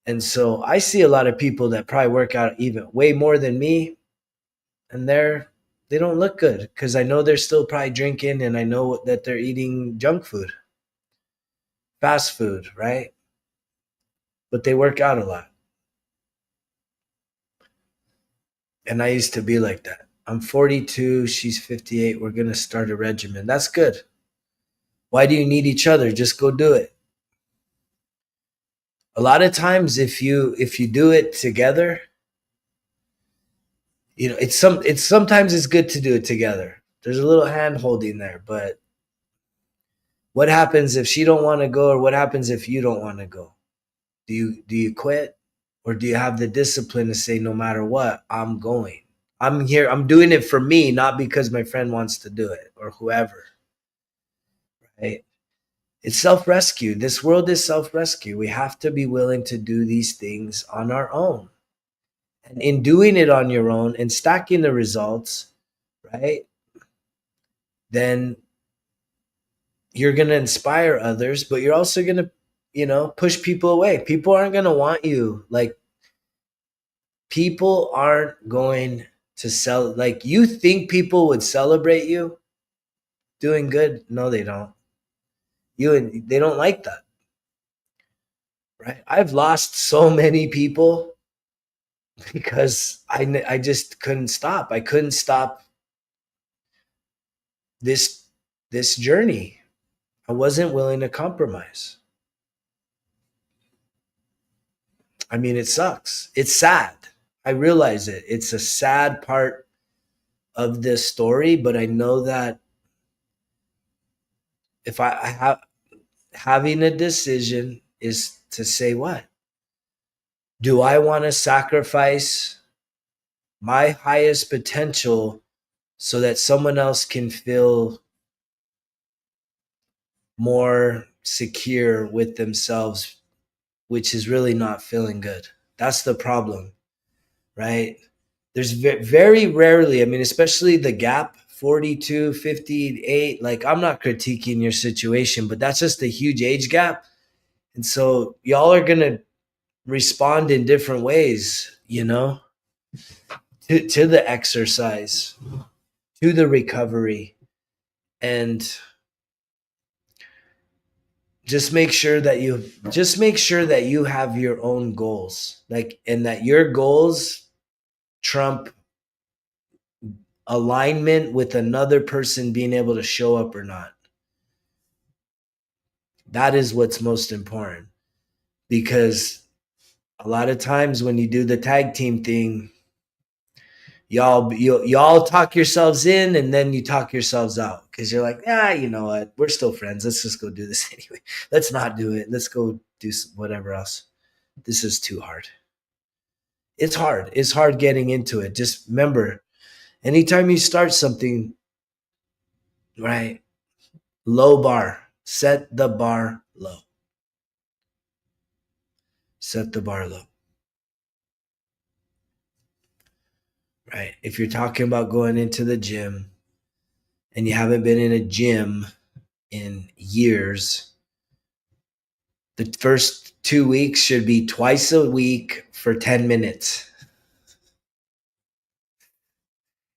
And so I see a lot of people that probably work out even way more than me, and they don't look good because I know they're still probably drinking, and I know that they're eating junk food, fast food, right? But they work out a lot. And I used to be like that. I'm 42, she's 58. We're going to start a regimen. That's good. Why do you need each other? Just go do it. A lot of times if you do it together, it's sometimes it's good to do it together. There's a little hand holding there, but What happens if she don't want to go, or what happens if you don't want to go? Do you quit, or do you have the discipline to say, no matter what, I'm going? I'm here. I'm doing it for me, not because my friend wants to do it or whoever. Right? It's self-rescue. This world is self-rescue. We have to be willing to do these things on our own. And in doing it on your own and stacking the results, right? Then you're going to inspire others, but you're also going to, push people away. People aren't going to want you. Like, people aren't going to sell. Like, you think people would celebrate you doing good? No, they don't. They don't like that. Right? I've lost so many people because I just couldn't stop. I couldn't stop this this journey. I wasn't willing to compromise. I mean, it sucks. It's sad. I realize it. It's a sad part of this story, but I know that if I have having a decision is to say, what do I want to sacrifice my highest potential so that someone else can feel more secure with themselves, which is really not feeling good. That's the problem, right? There's very rarely, I mean, especially the gap 42, 58. Like, I'm not critiquing your situation, but that's just a huge age gap. And so y'all are going to respond in different ways, to the exercise, to the recovery. And just make sure that you have your own goals, like, and that your goals trump alignment with another person being able to show up or not. That is what's most important, because a lot of times when you do the tag team thing, y'all talk yourselves in, and then you talk yourselves out, because you're like, you know what, we're still friends, let's just go do this anyway. Let's not do it, let's go do whatever else. This is too hard. It's hard getting into it. Just remember, anytime you start something, right, low bar, set the bar low. Set the bar low. Right? If you're talking about going into the gym and you haven't been in a gym in years, the first 2 weeks should be twice a week for 10 minutes.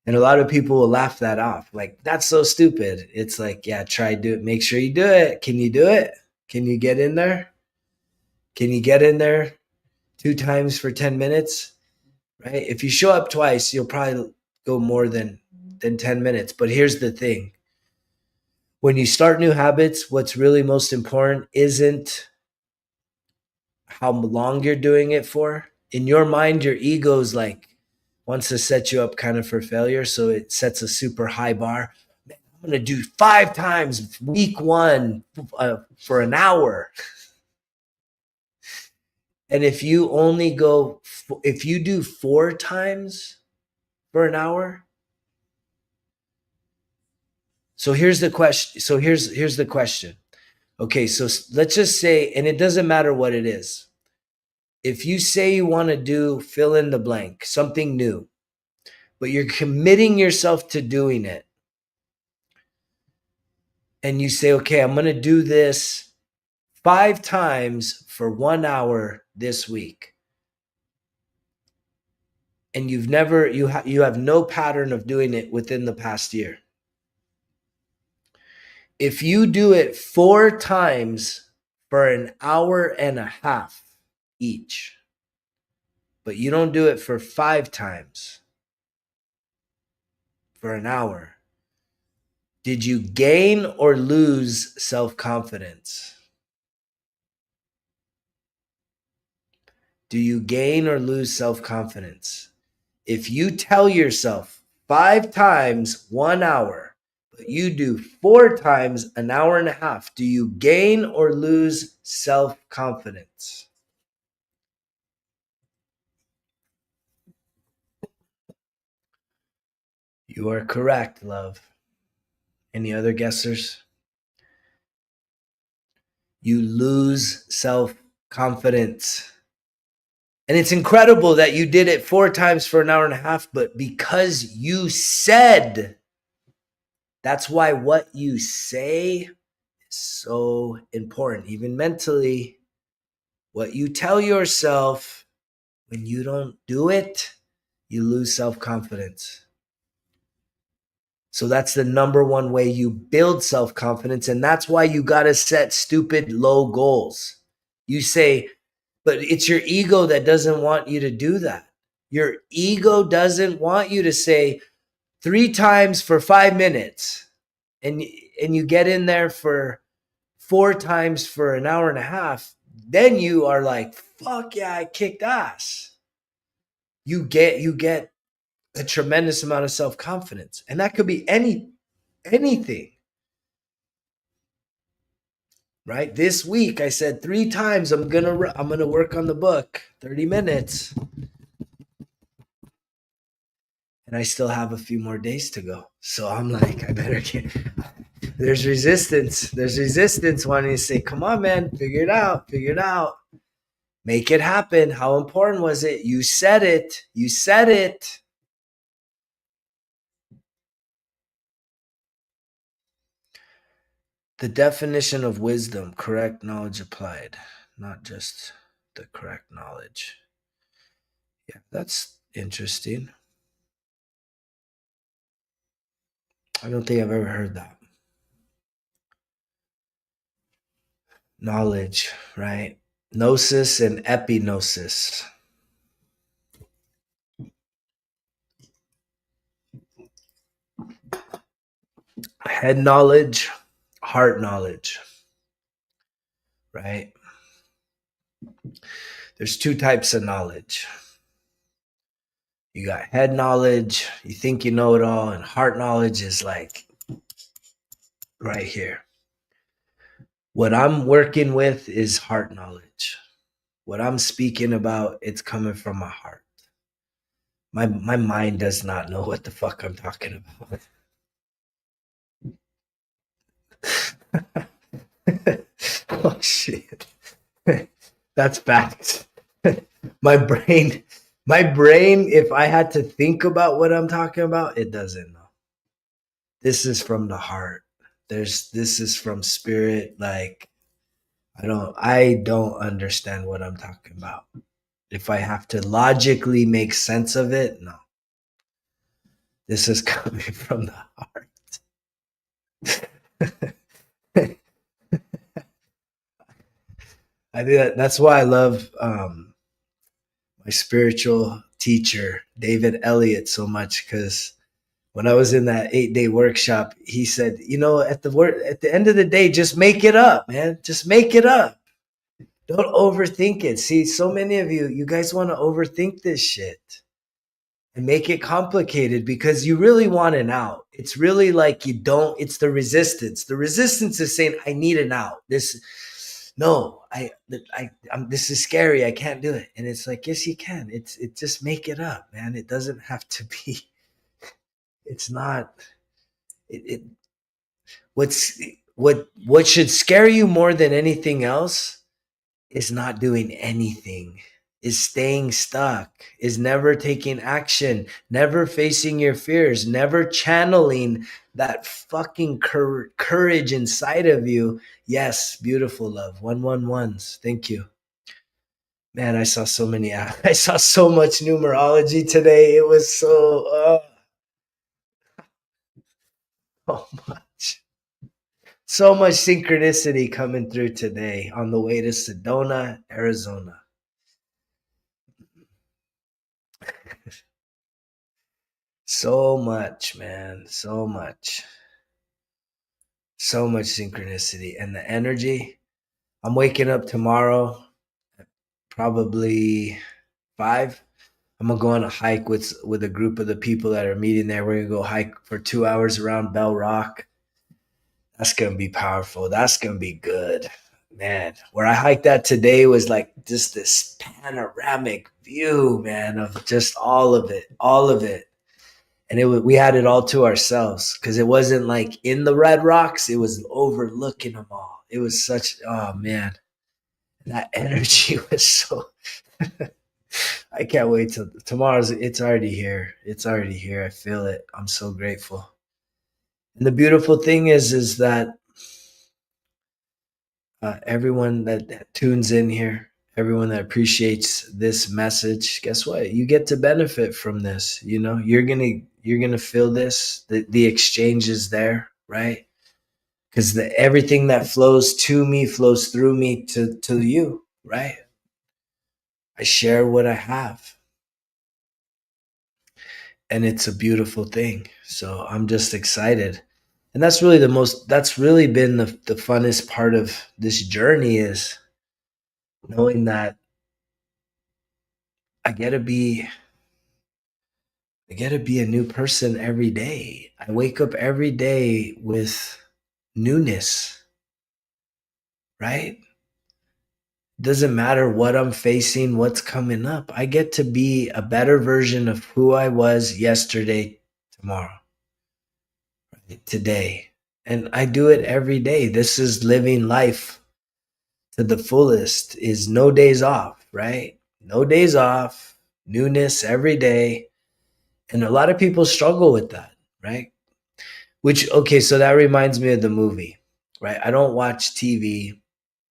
And a lot of people will laugh that off. Like, that's so stupid. It's like, yeah, try do it. Make sure you do it. Can you do it? Can you get in there? Can you get in there 2 times for 10 minutes? Right? If you show up twice, you'll probably go more than 10 minutes. But here's the thing. When you start new habits, what's really most important isn't how long you're doing it for. In your mind, your ego's like wants to set you up kind of for failure. So it sets a super high bar. Man, I'm going to do 5 times week 1 for an hour. And if you do 4 times for an hour. So here's the question. Here's the question. Okay, so let's just say, and it doesn't matter what it is. If you say you want to do fill in the blank, something new, but you're committing yourself to doing it, and you say, okay, I'm going to do this 5 times for 1 hour this week, and you have no pattern of doing it within the past year. If you do it 4 times for an hour and a half each, but you don't do it for 5 times for an hour, did you gain or lose self-confidence? Do you gain or lose self-confidence? If you tell yourself 5 times 1 hour, but you do 4 times an hour and a half, do you gain or lose self-confidence? You are correct, love. Any other guessers? You lose self-confidence. And it's incredible that you did it 4 times for an hour and a half, but because you said, that's why what you say is so important, even mentally. What you tell yourself, when you don't do it, you lose self-confidence. So that's the number one way you build self-confidence. And that's why you got to set stupid low goals. You say, but it's your ego that doesn't want you to do that. Your ego doesn't want you to say 3 times for 5 minutes and you get in there for 4 times for an hour and a half. Then you are like, fuck yeah, I kicked ass. You get a tremendous amount of self-confidence. And that could be anything. Right? This week I said 3 times I'm going to work on the book, 30 minutes. And I still have a few more days to go. So I'm like, I better get there's resistance. There's resistance wanting to say, come on, man, figure it out, figure it out. Make it happen. How important was it? You said it. You said it. The definition of wisdom, correct knowledge applied, not just the correct knowledge. Yeah, that's interesting. I don't think I've ever heard that. Knowledge, right? Gnosis and epignosis. Head knowledge, heart knowledge, right? There's 2 types of knowledge. You got head knowledge, you think you know it all, and heart knowledge is like right here. What I'm working with is heart knowledge. What I'm speaking about, it's coming from my heart. My mind does not know what the fuck I'm talking about. Oh shit. That's facts. My brain, if I had to think about what I'm talking about, it doesn't know. This is from the heart. This is from spirit. Like, I don't understand what I'm talking about. If I have to logically make sense of it, no. This is coming from the heart. I think that's why I love my spiritual teacher, David Elliott, so much, because when I was in that 8-day workshop, he said, at the end of the day, just make it up, man. Just make it up. Don't overthink it. See, so many of you guys want to overthink this shit and make it complicated because you really want an out. It's really like you don't, it's the resistance. The resistance is saying, I need an out. This is scary. I can't do it. And it's like, yes, you can. It just make it up, man. It doesn't have to be, it's not, it what should scare you more than anything else is not doing anything, is staying stuck, is never taking action, never facing your fears, never channeling that fucking courage inside of you. Yes, beautiful, love. 111s. Thank you. Man, I saw so much numerology today. It was so much. So much synchronicity coming through today on the way to Sedona, Arizona. So much, man. So much. So much synchronicity. And the energy. I'm waking up tomorrow at probably 5. I'm gonna go on a hike with a group of the people that are meeting there. We're gonna go hike for 2 hours around Bell Rock. That's gonna be powerful. That's gonna be good, man. Where I hiked that today was like just this panoramic view, man, of just all of it. And we had it all to ourselves because it wasn't like in the red rocks; it was overlooking them all. It was such, oh man, that energy was so. I can't wait till tomorrow's. It's already here. It's already here. I feel it. I'm so grateful. And the beautiful thing is that everyone that tunes in here, everyone that appreciates this message, guess what? You get to benefit from this. You know, you're gonna feel this. The exchange is there, right? Because everything that flows to me flows through me to you, right? I share what I have, and it's a beautiful thing. So I'm just excited. And that's really that's really been the funnest part of this journey is knowing that I get to be I get to be a new person every day. I wake up every day with newness, right? Doesn't matter what I'm facing, what's coming up. I get to be a better version of who I was yesterday, tomorrow, right? Today. And I do it every day. This is living life to the fullest, is no days off, right? No days off, newness every day. And a lot of people struggle with that, right? Which, okay, so that reminds me of the movie, right? I don't watch TV,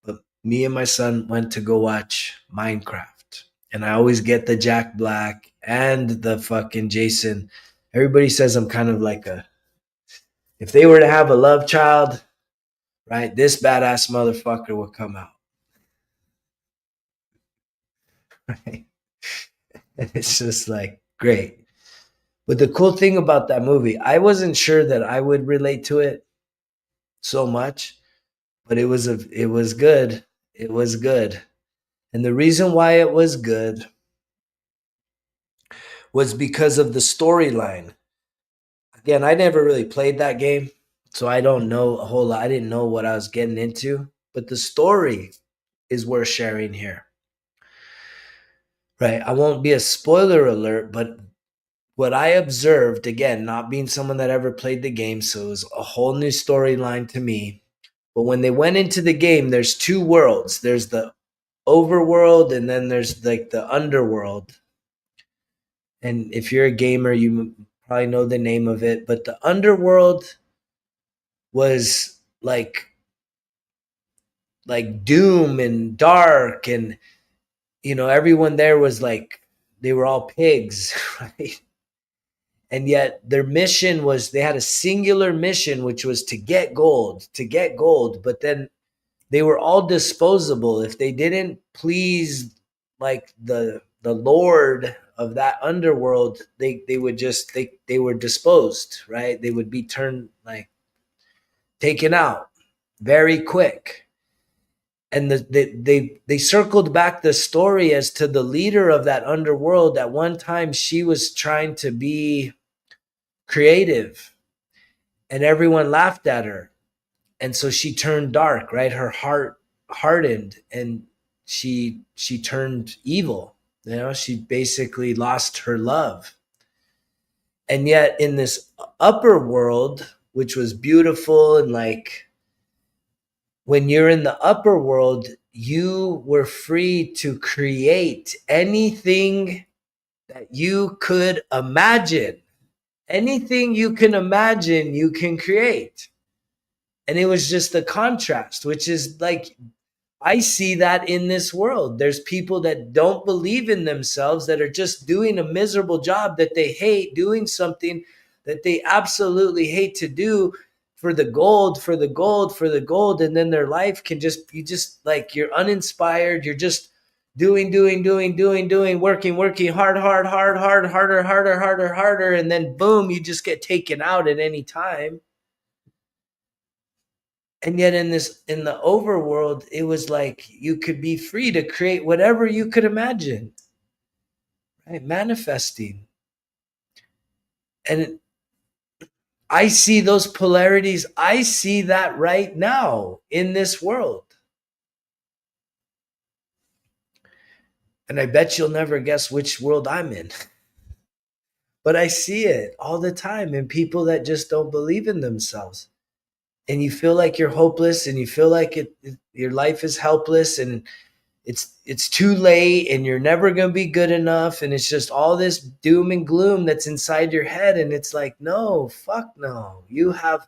but me and my son went to go watch Minecraft. And I always get the Jack Black and the fucking Jason. Everybody says I'm kind of like if they were to have a love child, right, this badass motherfucker would come out, right? And it's just like, great. But the cool thing about that movie, I wasn't sure that I would relate to it so much, but it was good. It was good. And the reason why it was good was because of the storyline. Again, I never really played that game, so I don't know a whole lot. I didn't know what I was getting into, but the story is worth sharing here. Right? I won't be a spoiler alert, but what I observed, again, not being someone that ever played the game, so it was a whole new storyline to me. But when they went into the game, there's two worlds. There's the overworld and then there's like the underworld. And if you're a gamer, you probably know the name of it. But the underworld was like doom and dark, and everyone there was like they were all pigs, right? And yet their mission was they had a singular mission, which was to get gold. But then they were all disposable if they didn't please like the lord of that underworld. They would just they were disposed, right? They would be turned like taken out very quick. And they circled back the story as to the leader of that underworld. At one time she was trying to be creative and everyone laughed at her, and so she turned dark, right? Her heart hardened and she turned evil. She basically lost her love. And yet in this upper world, which was beautiful, and like when you're in the upper world, you were free to create anything that you could imagine. Anything you can imagine, you can create. And it was just the contrast, which is like, I see that in this world. There's people that don't believe in themselves, that are just doing a miserable job that they hate, doing something that they absolutely hate to do for the gold, for the gold, for the gold. And then their life can you just like, you're uninspired. You're just doing, working hard, harder. And then boom, you just get taken out at any time. And yet in the overworld, it was like you could be free to create whatever you could imagine, right? Manifesting. And I see those polarities. I see that right now in this world. And I bet you'll never guess which world I'm in. But I see it all the time in people that just don't believe in themselves. And you feel like you're hopeless, and you feel like your life is helpless, and it's too late, and you're never going to be good enough, and it's just all this doom and gloom that's inside your head. And it's like, no, fuck no. You have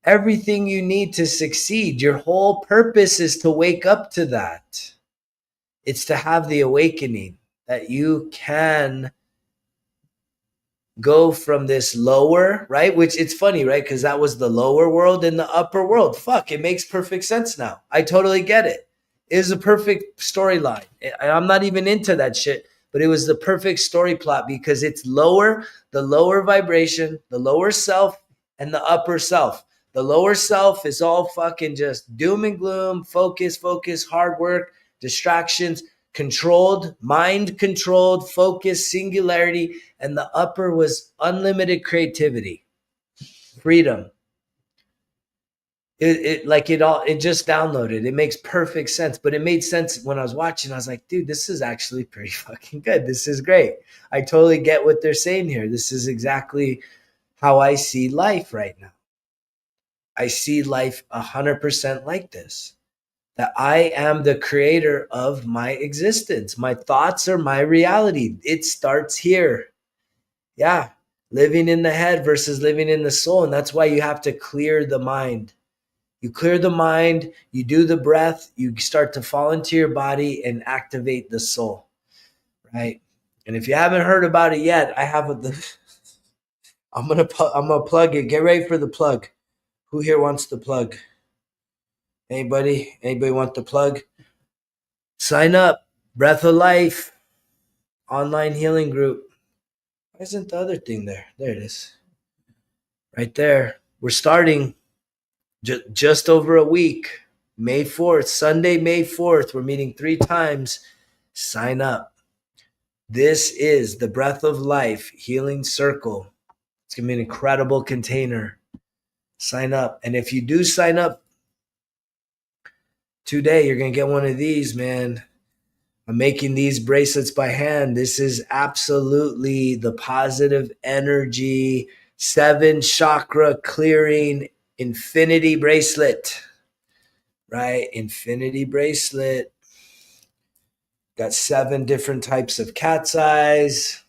everything you need to succeed. Your whole purpose is to wake up to that. It's to have the awakening that you can go from this lower, right? Which it's funny, right? Because that was the lower world and the upper world. Fuck, it makes perfect sense now. I totally get it. It is a perfect storyline. I'm not even into that shit, but it was the perfect story plot because it's lower, the lower vibration, the lower self, and the upper self. The lower self is all fucking just doom and gloom, focus, hard work, distractions, controlled, mind controlled, focus, singularity. And the upper was unlimited creativity, freedom. It just downloaded. It makes perfect sense. But it made sense when I was watching. I was like, dude, this is actually pretty fucking good. This is great. I totally get what they're saying here. This is exactly how I see life right now. I see life 100% like this. That I am the creator of my existence. My thoughts are my reality. It starts here. Yeah. Living in the head versus living in the soul. And that's why you have to clear the mind. You clear the mind, you do the breath, you start to fall into your body and activate the soul, right? And if you haven't heard about it yet, I have I'm gonna plug it. Get ready for the plug. Who here wants the plug? Anybody? Anybody want the plug? Sign up. Breath of Life online healing group. Why isn't the other thing there? There it is. Right there. We're starting just over a week. May 4th, Sunday, May 4th. We're meeting 3 times. Sign up. This is the Breath of Life Healing Circle. It's going to be an incredible container. Sign up. And if you do sign up today, you're going to get one of these, man. I'm making these bracelets by hand. This is absolutely the positive energy, 7 chakra clearing infinity bracelet, right? Infinity bracelet. Got 7 different types of cat's eyes.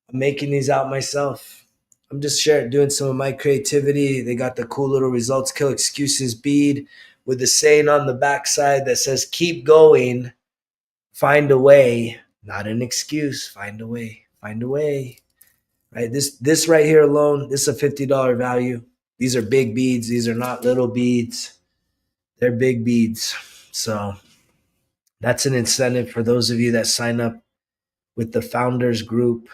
I'm making these out myself. I'm just doing some of my creativity. They got the cool little results kill excuses bead with the saying on the backside that says, keep going, find a way, not an excuse, find a way, find a way. Right? This right here alone, this is a $50 value. These are big beads. These are not little beads. They're big beads. So that's an incentive for those of you that sign up with the founders group.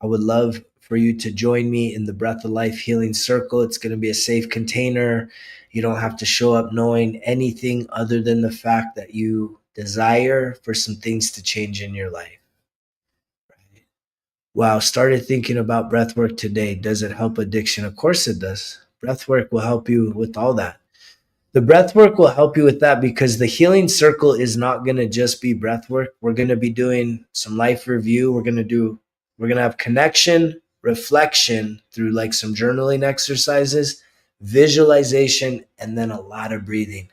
I would love for you to join me in the Breath of Life Healing Circle. It's going to be a safe container. You don't have to show up knowing anything other than the fact that you desire for some things to change in your life. Right? Wow, started thinking about breathwork today. Does it help addiction? Of course it does. Breathwork will help you with all that. The breath work will help you with that because the healing circle is not going to just be breath work. We're going to be doing some life review. We're going to have connection, reflection through like some journaling exercises, visualization, and then a lot of breathing,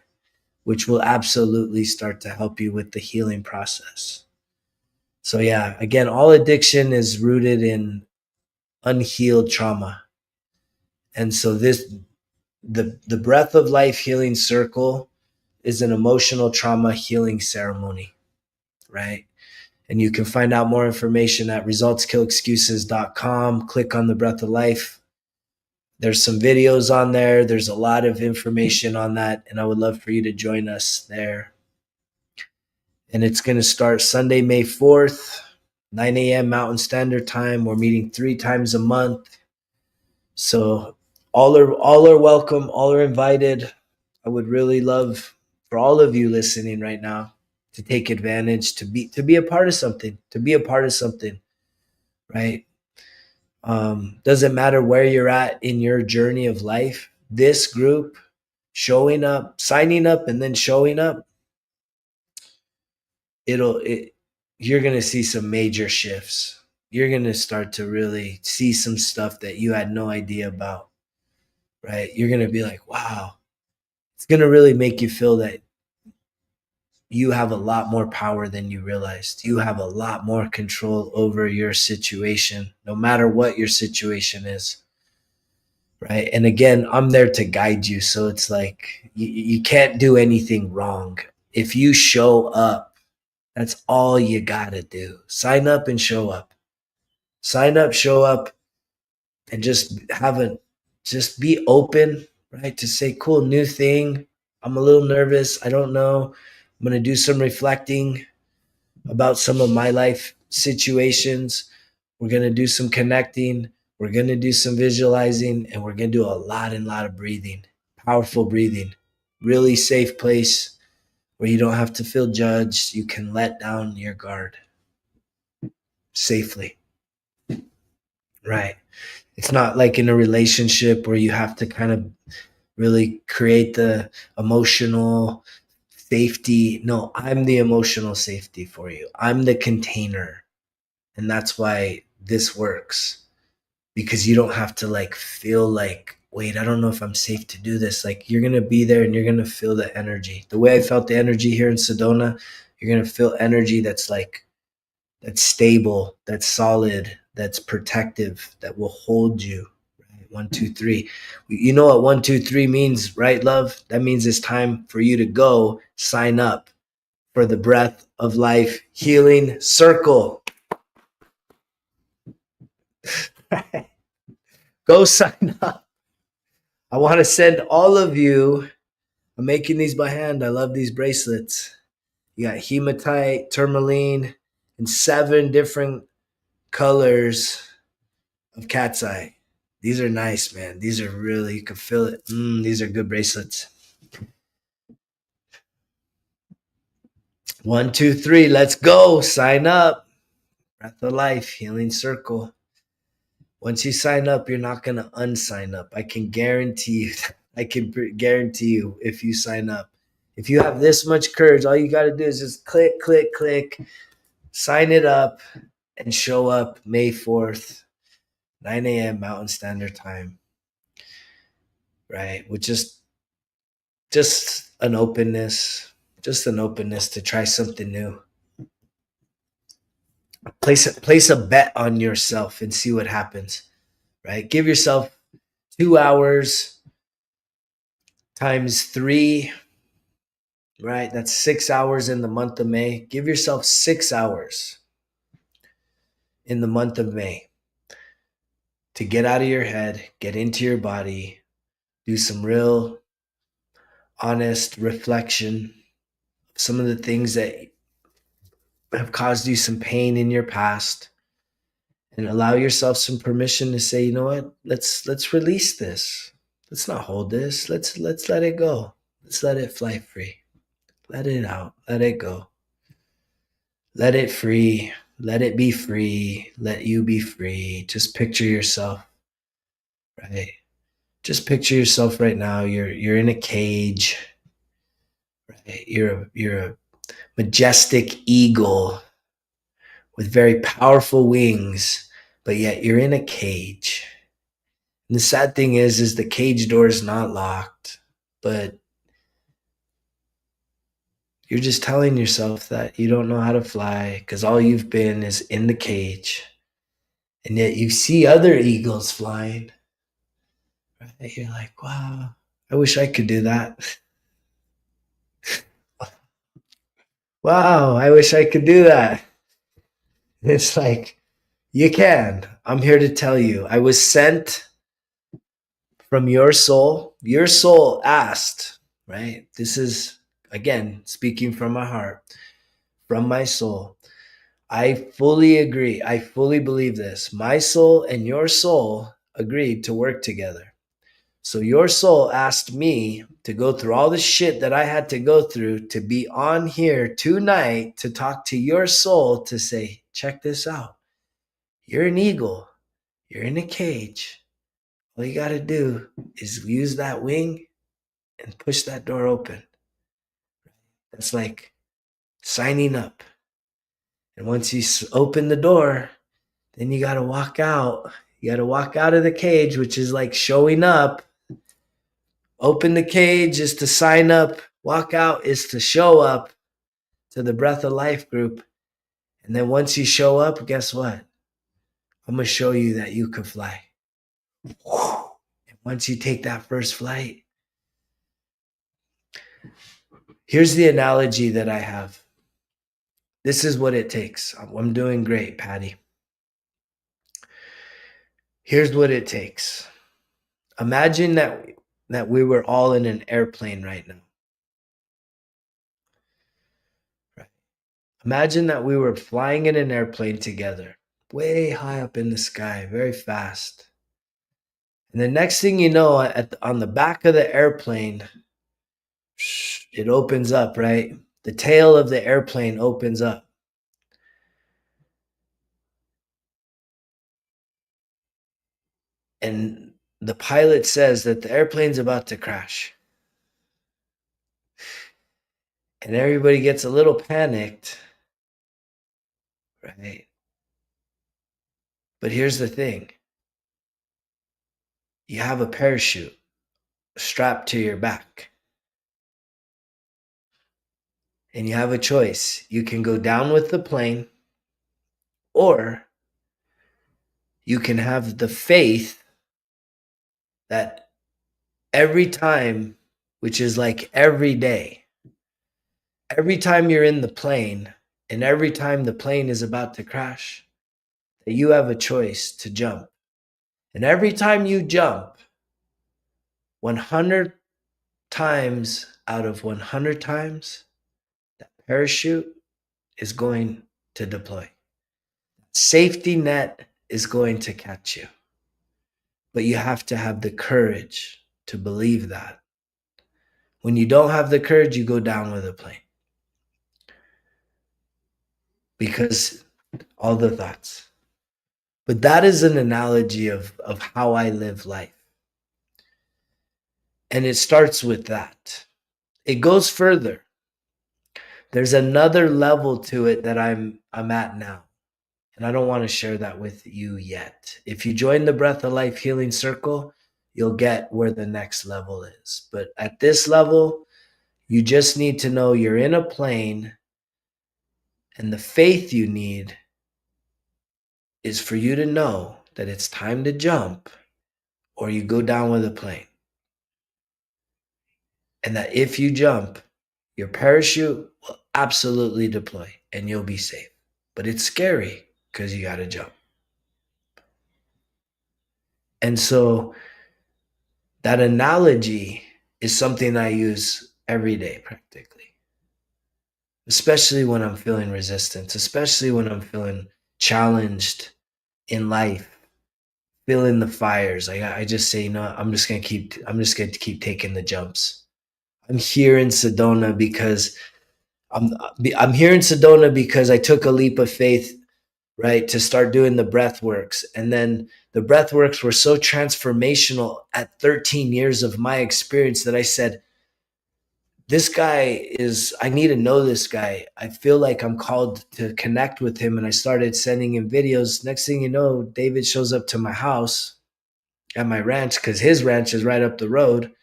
which will absolutely start to help you with the healing process. So yeah, again, all addiction is rooted in unhealed trauma. And so the breath of life healing circle is an emotional trauma healing ceremony, right? And you can find out more information at resultskillexcuses.com. Click on the breath of life. There's some videos on there. There's a lot of information on that. And I would love for you to join us there. And it's going to start Sunday, May 4th, 9 a.m. Mountain Standard Time. We're meeting 3 times a month. So all are welcome. All are invited. I would really love for all of you listening right now to take advantage, to be a part of something, to be a part of something, right? Doesn't matter where you're at in your journey of life. This group, showing up, signing up, and then showing up, it you're gonna see some major shifts. You're gonna start to really see some stuff that you had no idea about, right? You're gonna be like, wow. It's gonna really make you feel that you have a lot more power than you realized. You have a lot more control over your situation, no matter what your situation is. Right. And again, I'm there to guide you. So it's like you can't do anything wrong. If you show up, that's all you got to do. Sign up and show up. Sign up, show up, and just be open, right? To say, cool, new thing. I'm a little nervous. I don't know. I'm going to do some reflecting about some of my life situations. We're going to do some connecting. We're going to do some visualizing, and we're going to do a lot of breathing, powerful breathing, really safe place where you don't have to feel judged. You can let down your guard safely, right? It's not like in a relationship where you have to kind of really create the emotional safety. No, I'm the emotional safety for you. I'm the container. And that's why this works, because you don't have to like feel like, wait, I don't know if I'm safe to do this. Like, you're going to be there and you're going to feel the energy. The way I felt the energy here in Sedona, you're going to feel energy that's like, that's stable, that's solid, that's protective, that will hold you. Right? 1, 2, 3. You know what 1, 2, 3 means, right, love? That means it's time for you to go sign up for the Breath of Life Healing Circle. Go sign up. I want to send all of you. I'm making these by hand. I love these bracelets. You got hematite, tourmaline, and 7 different colors of cat's eye. These are nice, man. These are really, you can feel it. These are good bracelets. 1, 2, 3. Let's go. Sign up. Breath of Life Healing Circle. Once you sign up, you're not going to unsign up. I can guarantee you. I can guarantee you, if you sign up. If you have this much courage, all you got to do is just click, click, click, sign it up, and show up May 4th, 9 a.m. Mountain Standard Time. Right? With just an openness, to try something new. Place a bet on yourself and see what happens. Right? Give yourself 2 hours times 3. Right? That's 6 hours in the month of May. Give yourself 6 hours in the month of May to get out of your head, get into your body, do some real honest reflection of some of the things that have caused you some pain in your past, and allow yourself some permission to say, you know what, let's release this. Let's not hold this. Let's let it go. Let's let it fly free. Let it out. Let it go. Let it free. Let it be free. Let you be free. Just picture yourself, right? Just picture yourself right now. You're in a cage, right? You're a majestic eagle with very powerful wings, but yet you're in a cage. And the sad thing is the cage door is not locked, but you're just telling yourself that you don't know how to fly because all you've been is in the cage. And yet you see other eagles flying. Right? You're like, wow, I wish I could do that. Wow, I wish I could do that. It's like, you can. I'm here to tell you. I was sent from your soul. Your soul asked, right? This is, again, speaking from my heart, from my soul. I fully agree. I fully believe this. My soul and your soul agreed to work together. So your soul asked me to go through all the shit that I had to go through to be on here tonight to talk to your soul to say, check this out. You're an eagle. You're in a cage. All you got to do is use that wing and push that door open. That's like signing up. And once you open the door, then you got to walk out. You got to walk out of the cage, which is like showing up. Open the cage is to sign up. Walk out is to show up to the Breath of Life group. And then once you show up, guess what? I'm going to show you that you can fly. And once you take that first flight, here's the analogy that I have. This is what it takes. I'm doing great, Patty. Here's what it takes. Imagine that we were all in an airplane right now. Right. Imagine that we were flying in an airplane together, way high up in the sky, very fast. And the next thing you know, on the back of the airplane, it opens up, right? The tail of the airplane opens up. And the pilot says that the airplane's about to crash. And everybody gets a little panicked, right? But here's the thing. You have a parachute strapped to your back. And you have a choice. You can go down with the plane, or you can have the faith that every time, which is like every day, every time you're in the plane and every time the plane is about to crash, that you have a choice to jump. And every time you jump, 100 times out of 100 times, that parachute is going to deploy. Safety net is going to catch you. But you have to have the courage to believe that. When you don't have the courage, you go down with a plane. Because all the thoughts. But that is an analogy of how I live life. And it starts with that. It goes further. There's another level to it that I'm at now. And I don't want to share that with you yet. If you join the Breath of Life Healing Circle, you'll get where the next level is. But at this level, you just need to know you're in a plane, and the faith you need is for you to know that it's time to jump or you go down with a plane. And that if you jump, your parachute will absolutely deploy and you'll be safe. But it's scary because you got to jump. And so that analogy is something I use every day practically, especially when I'm feeling resistance, especially when I'm feeling challenged in life, feeling the fires. I just say, I'm just going to keep taking the jumps. I'm here in Sedona because I'm here in Sedona because I took a leap of faith, right, to start doing the breath works. And then the breath works were so transformational at 13 years of my experience that I said, this guy I need to know this guy. I feel like I'm called to connect with him. And I started sending him videos. Next thing you know, David shows up to my house at my ranch because his ranch is right up the road.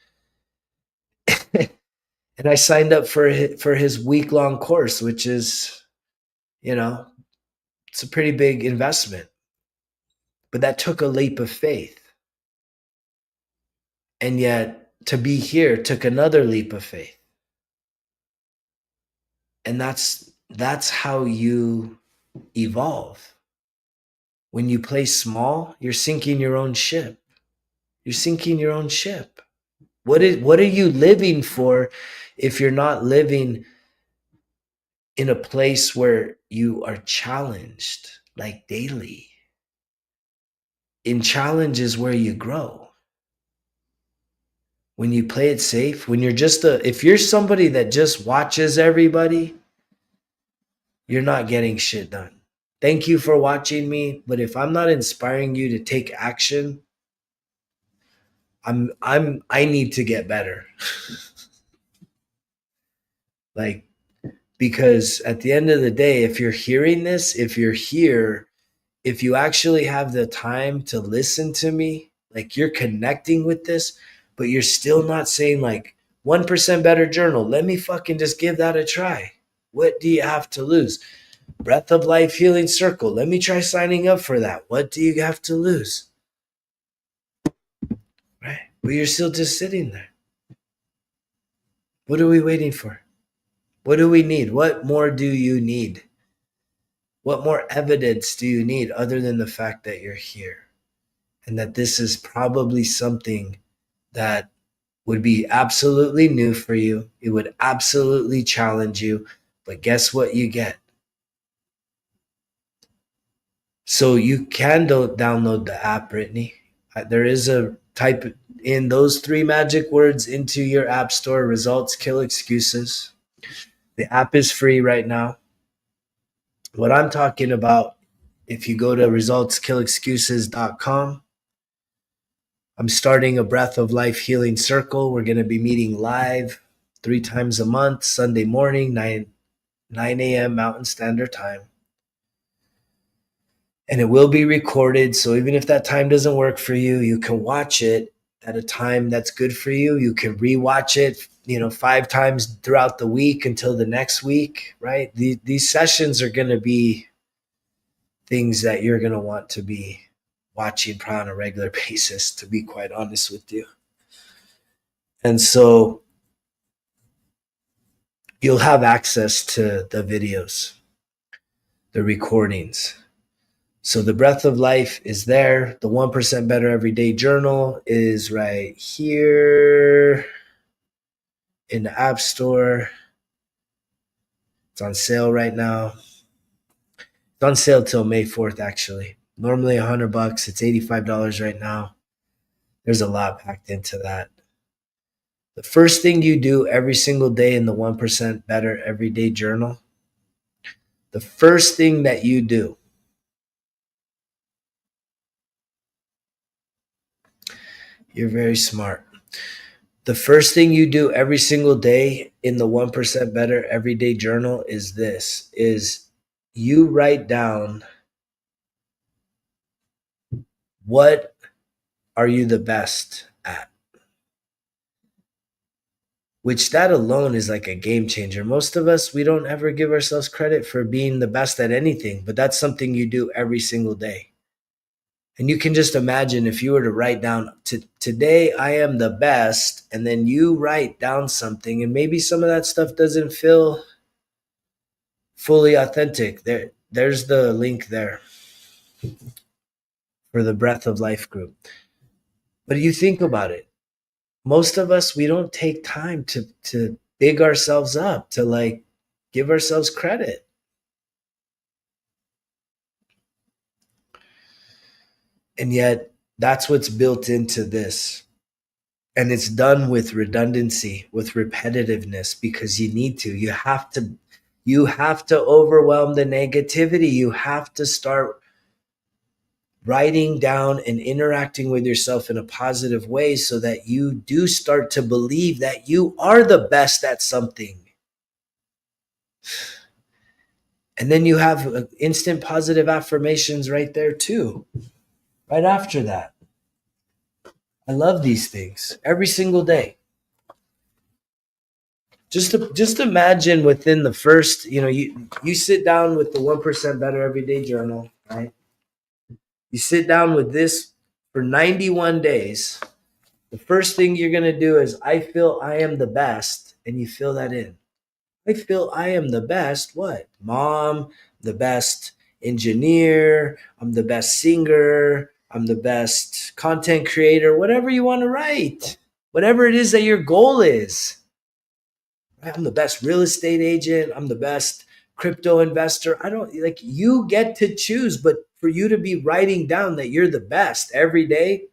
And I signed up for his week-long course, which is, it's a pretty big investment. But that took a leap of faith. And yet to be here took another leap of faith. And that's how you evolve. When you play small, you're sinking your own ship. You're sinking your own ship. What are you living for if you're not living in a place where you are challenged like daily? In challenge is where you grow. when you play it safe, when you're if you're somebody that just watches everybody, you're not getting shit done. Thank you for watching me, but if I'm not inspiring you to take action, I need to get better. Like, because at the end of the day, if you're hearing this, if you're here, if you actually have the time to listen to me, like you're connecting with this, but you're still not saying like 1% better journal. Let me fucking just give that a try. What do you have to lose? Breath of Life Healing Circle. Let me try signing up for that. What do you have to lose? Right? But you're still just sitting there. What are we waiting for? What do we need? What more do you need? What more evidence do you need other than the fact that you're here? And that this is probably something that would be absolutely new for you. It would absolutely challenge you. But guess what you get? So you can download the app, Brittany. There is a type in those three magic words into your app store, results kill excuses. The app is free right now. What I'm talking about, if you go to resultskillexcuses.com, I'm starting a Breath of Life Healing Circle. We're going to be meeting live 3 times a month, Sunday morning, 9 a.m. Mountain Standard Time. And it will be recorded. So even if that time doesn't work for you, you can watch it at a time that's good for you. You can rewatch it, 5 times throughout the week until the next week, right? These sessions are going to be things that you're going to want to be watching probably on a regular basis, to be quite honest with you. And so you'll have access to the videos, the recordings. So the Breath of Life is there. The 1% Better Everyday Journal is right here in the App Store. It's on sale right now. It's on sale till May 4th, actually. Normally $100. It's $85 right now. There's a lot packed into that. The first thing you do every single day in the 1% Better Everyday Journal, the first thing that you do, you're very smart. The first thing you do every single day in the 1% Better Everyday Journal is this, is you write down what are you the best at? Which that alone is like a game changer. Most of us, we don't ever give ourselves credit for being the best at anything, but that's something you do every single day. And you can just imagine if you were to write down, today I am the best, and then you write down something, and maybe some of that stuff doesn't feel fully authentic. There's the link there for the Breath of Life group. But you think about it. Most of us, we don't take time to big ourselves up, to like give ourselves credit. And yet that's what's built into this. And it's done with redundancy, with repetitiveness, because you need to. You have to overwhelm the negativity. You have to start writing down and interacting with yourself in a positive way so that you do start to believe that you are the best at something. And then you have instant positive affirmations right there too, right after that. I love these things every single day. Just imagine within the first, you sit down with the 1% Better Everyday Journal, right? You sit down with this for 91 days. The first thing you're going to do is, I feel I am the best, and you fill that in. I feel I am the best, what? Mom, the best engineer, I'm the best singer, I'm the best content creator, whatever you want to write, whatever it is that your goal is. I'm the best real estate agent, I'm the best crypto investor. You get to choose, but for you to be writing down that you're the best every day,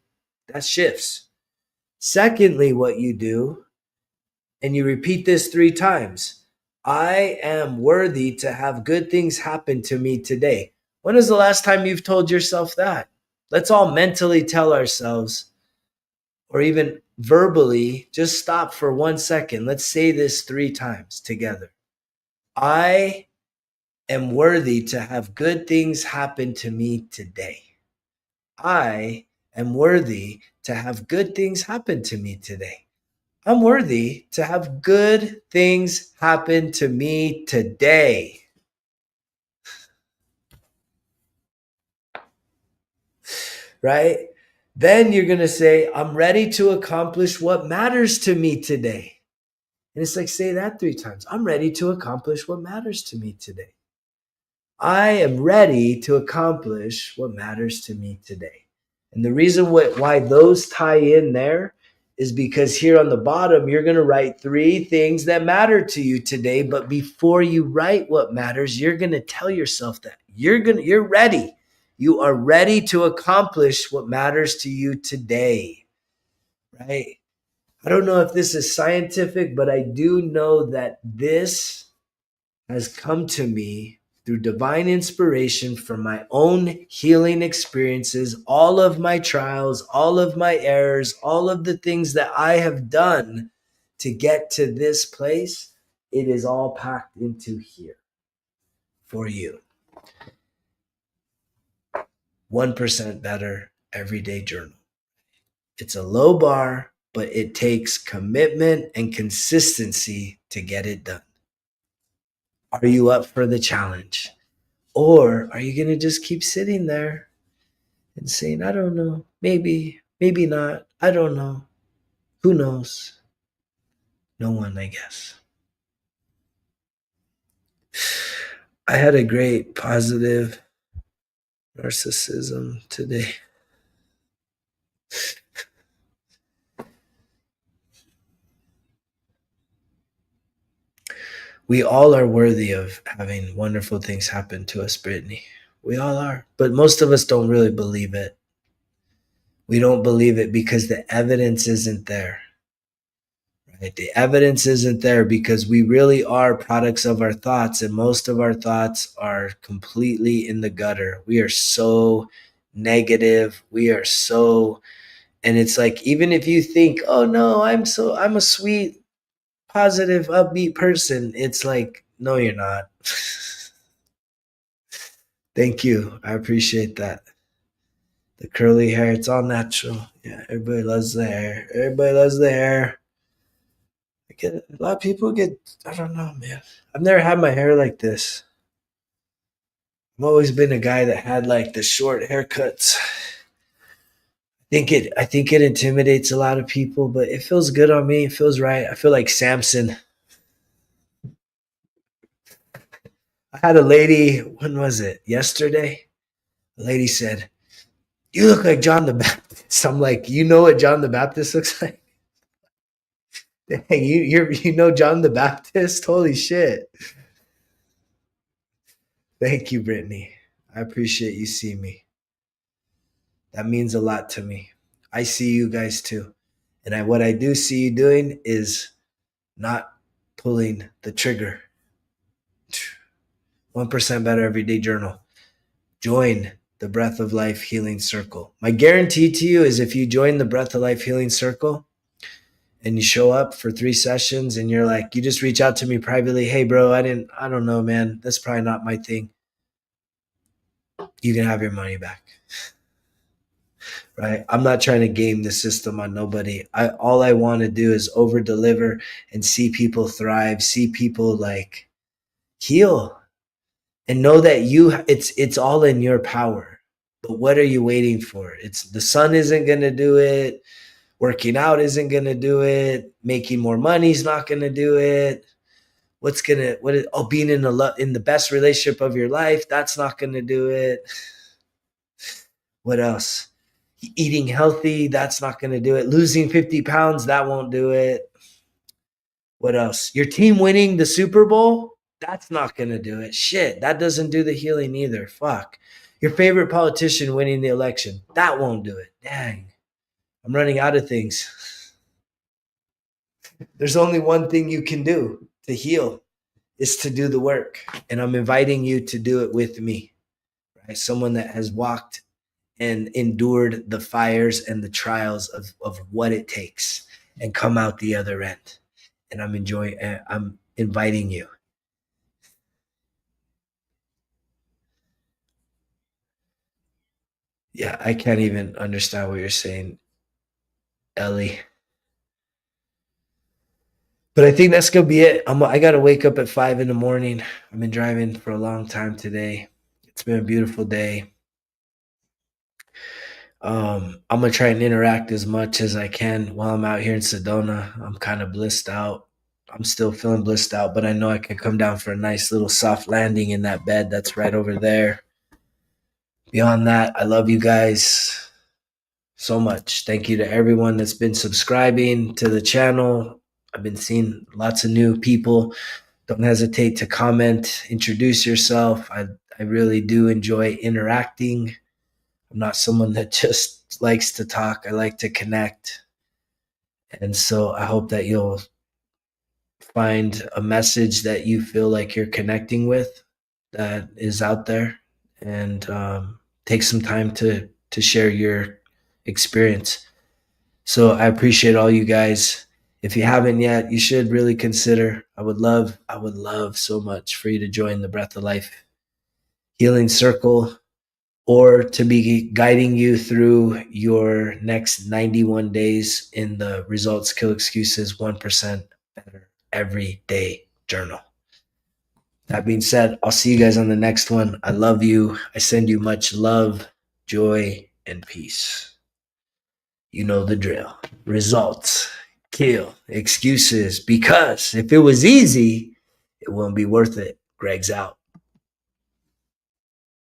that shifts. Secondly, what you do, and you repeat this 3 times: I am worthy to have good things happen to me today. When is the last time you've told yourself that? Let's all mentally tell ourselves, or even verbally, just stop for 1 second. Let's say this 3 times together. I am worthy to have good things happen to me today. I am worthy to have good things happen to me today. I'm worthy to have good things happen to me today. Right? Then you're going to say, I'm ready to accomplish what matters to me today. And it's like, say that 3 times. I'm ready to accomplish what matters to me today. I am ready to accomplish what matters to me today. And the reason why those tie in there is because here on the bottom, you're going to write 3 things that matter to you today. But before you write what matters, you're going to tell yourself that you're ready. You are ready to accomplish what matters to you today. Right? I don't know if this is scientific, but I do know that this has come to me through divine inspiration from my own healing experiences, all of my trials, all of my errors, all of the things that I have done to get to this place. It is all packed into here for you. 1% better everyday journal. It's a low bar, but it takes commitment and consistency to get it done. Are you up for the challenge? Or are you going to just keep sitting there and saying, I don't know, maybe, maybe not, I don't know, who knows? No one, I guess. I had a great positive narcissism today. We all are worthy of having wonderful things happen to us, Brittany. We all are. But most of us don't really believe it. We don't believe it because the evidence isn't there. Right? The evidence isn't there because we really are products of our thoughts, and most of our thoughts are completely in the gutter. We are so negative. We are so, and it's like, even if you think, oh no, I'm a sweet, positive, upbeat person, it's like, no, you're not. Thank you. I appreciate that. The curly hair, it's all natural. Yeah, everybody loves the hair. Everybody loves the hair. A lot of people get, I don't know, man. I've never had my hair like this. I've always been a guy that had like the short haircuts. I think it intimidates a lot of people, but it feels good on me. It feels right. I feel like Samson. I had a lady, when was it? Yesterday? A lady said, you look like John the Baptist. I'm like, you know what John the Baptist looks like? Dang, you know John the Baptist? Holy shit. Thank you, Brittany. I appreciate you seeing me. That means a lot to me. I see you guys too. And what I do see you doing is not pulling the trigger. 1% better everyday journal. Join the Breath of Life Healing Circle. My guarantee to you is if you join the Breath of Life Healing Circle and you show up for 3 sessions and you're like, you just reach out to me privately, hey bro, I don't know, man. That's probably not my thing. You can have your money back. Right? I'm not trying to game the system on nobody. All I want to do is over deliver and see people thrive, see people like heal, and know that it's all in your power. But what are you waiting for? It's the sun isn't going to do it. Working out isn't going to do it. Making more money is not going to do it. Being in the best relationship of your life, that's not going to do it. What else? Eating healthy, that's not going to do it. Losing 50 pounds, that won't do it. What else? Your team winning the Super Bowl, that's not going to do it. Shit, that doesn't do the healing either. Fuck. Your favorite politician winning the election, that won't do it. Dang. I'm running out of things. There's only one thing you can do to heal is to do the work. And I'm inviting you to do it with me, right? Someone that has walked and endured the fires and the trials of what it takes and come out the other end. And I'm inviting you. Yeah, I can't even understand what you're saying, Ellie. But I think that's gonna be it. I gotta wake up at 5 in the morning. I've been driving for a long time today. It's been a beautiful day. I'm gonna try and interact as much as I can while I'm out here in Sedona. I'm kind of blissed out. I'm still feeling blissed out, but I know I can come down for a nice little soft landing in that bed that's right over there. Beyond that, I love you guys so much. Thank you to everyone that's been subscribing to the channel. I've been seeing lots of new people. Don't hesitate to comment, introduce yourself. I really do enjoy interacting. I'm not someone that just likes to talk. I like to connect. And so I hope that you'll find a message that you feel like you're connecting with that is out there, and take some time to share your experience. So I appreciate all you guys. If you haven't yet, you should really consider. I would love so much for you to join the Breath of Life Healing Circle, or to be guiding you through your next 91 days in the Results Kill Excuses 1% Better Every Day journal. That being said, I'll see you guys on the next one. I love you. I send you much love, joy, and peace. You know the drill. Results kill excuses, because if it was easy, it wouldn't be worth it. Greg's out.